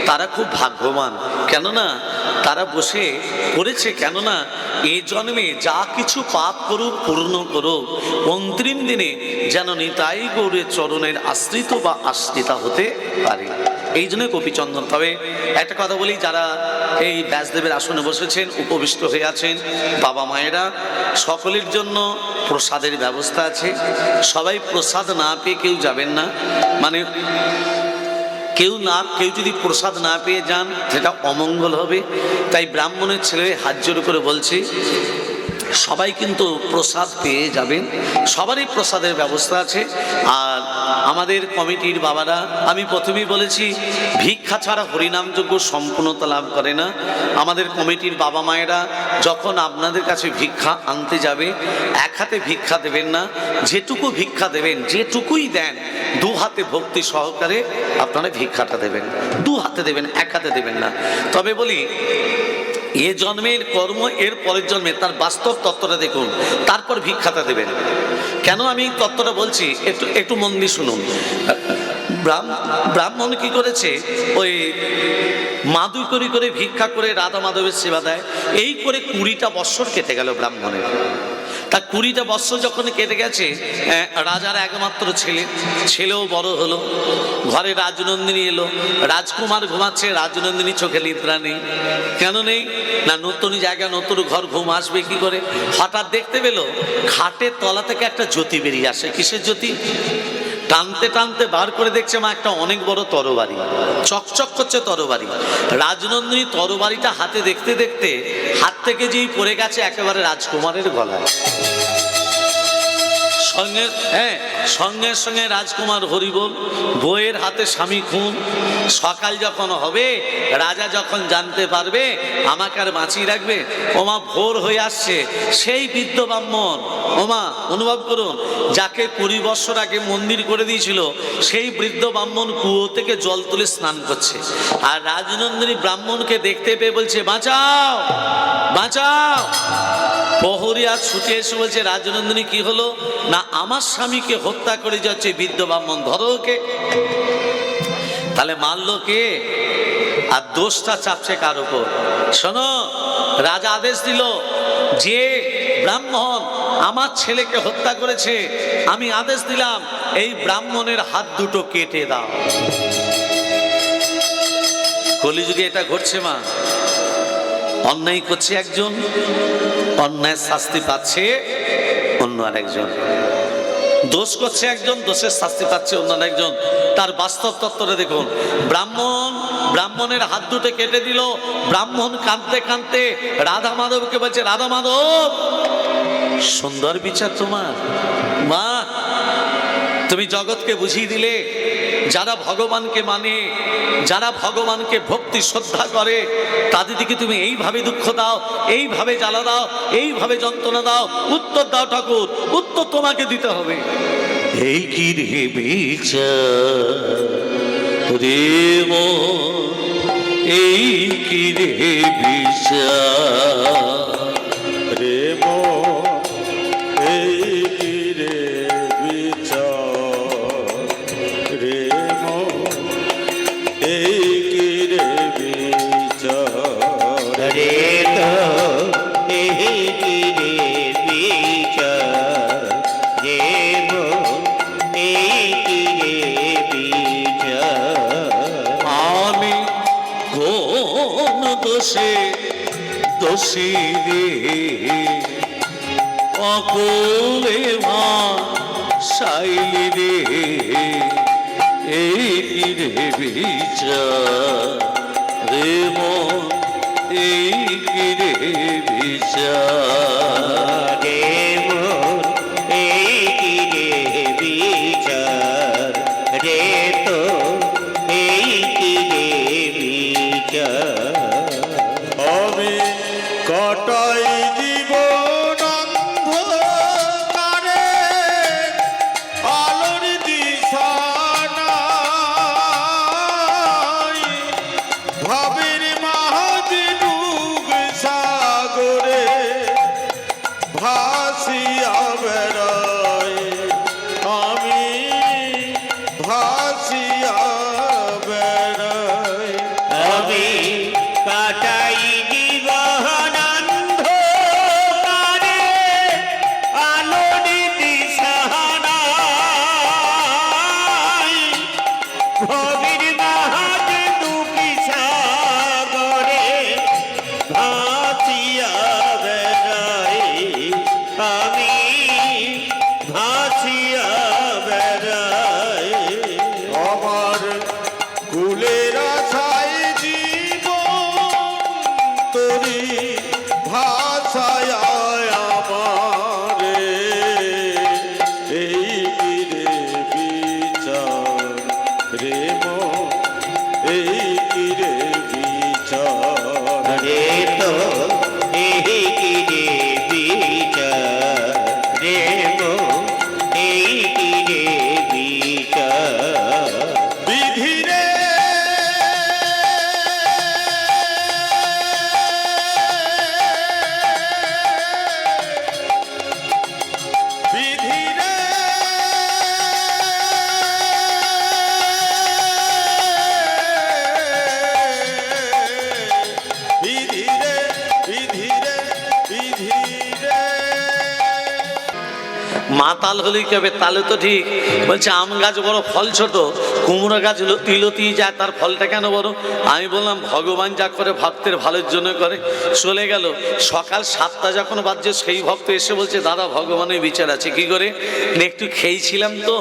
তারা খুব ভাগ্যবান। কেননা তারা বসে করেছে, কেননা এ জন্মে যা কিছু পাপ করুক পূর্ণ করুক, অন্তিম দিনে যেন নিতাই গৌরের চরণের আশ্রিত বা আশ্রিতা হতে পারে। এই জন্য গোপীচন্দন। তবে একটা কথা বলি, যারা এই ব্যাসদেবের আসনে বসেছেন, উপবিষ্ট হয়ে আছেন বাবা মায়েরা, সকলের জন্য প্রসাদের ব্যবস্থা আছে। সবাই প্রসাদ না পেয়ে কেউ যাবেন না। মানে কেউ যদি প্রসাদ না পেয়ে যান সেটা অমঙ্গল হবে। তাই ব্রাহ্মণের ছেলে হাত জোর করে বলছি, সবাই কিন্তু প্রসাদ পেয়ে যাবেন। সবারই প্রসাদের ব্যবস্থা আছে। আর আমাদের কমিটির বাবারা, আমি প্রথমেই বলেছি, ভিক্ষা ছাড়া হরিনামযজ্ঞ সম্পূর্ণতা লাভ করে না। আমাদের কমিটির বাবা মায়েরা যখন আপনাদের কাছে ভিক্ষা আনতে যাবে, এক হাতে ভিক্ষা দেবেন না। যেটুকু ভিক্ষা দেবেন, যেটুকুই দেন, দু হাতে ভক্তি সহকারে আপনারা ভিক্ষাটা দেবেন। দু হাতে দেবেন, এক হাতে দেবেন না। তবে বলি, এ জন্মের কর্ম এর পরের জন্মে তার বাস্তব তত্ত্বটা দেখুন, তারপর ভিক্ষাটা দেবেন। কেন আমি তত্ত্বটা বলছি একটু মন দিয়ে শুনুন। ব্রাহ্মণ কি করেছে, ওই মাদুই করে ভিক্ষা করে রাধা মাধবের সেবা দেয়। এই করে 20টা বৎসর কেটে গেল ব্রাহ্মণের। তা 20টা বৎসর যখন কেটে গেছে, রাজার একমাত্র ছেলেও বড় হলো, ঘরে রাজনন্দিনী এলো। রাজকুমার ঘুমাচ্ছে, রাজনন্দিনী চোখে নিদ্রা নেই। কেন নেই? না, নতুন জায়গা, নতুন ঘর, ঘুম আসবে কি করে? হঠাৎ দেখতে পেল খাটের তলা থেকে একটা জ্যোতি বেরিয়ে আসে। কিসের জ্যোতি? টানতে টানতে বার করে দেখছে মা একটা অনেক বড় তরবারি, চকচক করছে তরবারি। রাজনন্দিনী তরবারিটা হাতে দেখতে দেখতে হাত থেকে যেই পড়ে গেছে একেবারে রাজকুমারের গলায়। সঙ্গে সঙ্গে সঙ্গে রাজকুমার হরিবোল, বইয়ের হাতে স্বামী খুন। সকাল যখন হবে, রাজা যখন জানতে পারবে আমাকে আর বাঁচিয়ে রাখবে, ওমা ভোর হয়ে আসছে। সেই বৃদ্ধ ব্রাহ্মণ, ওমা অনুভব করুন, যাকে 20 বছর আগে মন্দির করে দিয়েছিল, সেই বৃদ্ধ ব্রাহ্মণ কুয়ো থেকে জল তুলে স্নান করছে। আর রাজনন্দিনী ব্রাহ্মণকে দেখতে পেয়ে বলছে, বাঁচাও বাঁচাও। প্রহরীরা ছুটে এসে বলছে, রাজনন্দিনী কি হলো? না, আমার স্বামীকে হত্যা করে যাচ্ছে বৃদ্ধ ব্রাহ্মণ, ধরো ওকে। তাহলে মারলো কে? আর দোষটা চাপছে কার উপর? শোনো, রাজা আদেশ দিল, যে ব্রাহ্মণ আমার ছেলেকে হত্যা করেছে, আমি আদেশ দিলাম এই ব্রাহ্মণের হাত দুটো কেটে দাও। কলিযুগে এটা ঘটছে মা। অন্যায় করছে একজন, অন্যায় শাস্তি পাচ্ছে অন্য আরেকজন। দোষ করছে একজন, দোষের শাস্তি পাচ্ছে অন্য আরেকজন। তার বাস্তব তত্ত্বটা দেখুন। ব্রাহ্মণের হাত দুটো কেটে দিল। ব্রাহ্মণ কাঁদতে কাঁদতে রাধা মাধবকে বলছে, রাধা মাধব, সুন্দর বিচার তোমার মা। তুমি জগৎকে বুঝিয়ে দিলে, যারা ভগবানকে মানে, যারা ভগবানকে ভক্তি শ্রদ্ধা করে, তাদের দিকে তুমি এইভাবে দুঃখ দাও, এইভাবে জ্বালা দাও, এইভাবে যন্ত্রণা দাও। উত্তর দাও ঠাকুর, উত্তর তোমাকে দিতে হবে। এই কি রে বিচার রে মন, এই কি রে বিচার রে মন, এই কি রে বিচার রে মন, এই কি রে বিচার রে তো এই কি রে বিচার রে মন, এই কি রে বিচার। আমি কোন দোষে দোষী রে, অকলে মা সাইলি রে, এই কি রে বিচার রে মন, এই কি রে বিচার রে মন, এই কি রে বিচার রে তো এই কি রে বিচার। আমি কটাই জীবন অন্ধকারে, আলোর দিশা নাই, ভাবের মাঝ ডুব সাগরে ভাসিয়া বেড়াই, আমি ভাসিয়া বেড়াই। আমি কাটাই জীবন অন্ধকারে, আলোর দিশা নাই, ভবের মাঝ ডুবি সাগরে ভাসিয়া বেড়াই, আমি ভাসিয়া বেড়াই। আমার কুলের আশায় জীবন তোরি ভাষায় আমারে, এই কি রে বিচার রে মন, এই কি রে বিচার রে তো এই কি রে বিচার রে মন, এই কি রে বিচার। বিধি রে বিধি রে বিধি রে বিধি রে বিধি রে। মাতাল হলেই কবে তাহলে তো ঠিক। বলছে আম গাছ বড়, ফল ছোট, কুমড়ো গাছ লতি যায়, তার ফলটা কেন বড়? আমি বললাম ভগবান যা করে ভক্তের ভালোর জন্য করে। চলে গেল। সকাল 7টা যখন বাজছে, সেই ভক্ত এসে বলছে, দাদা ভগবানের বিচার আছে। কি করে? একটু খেয়েছিলাম তো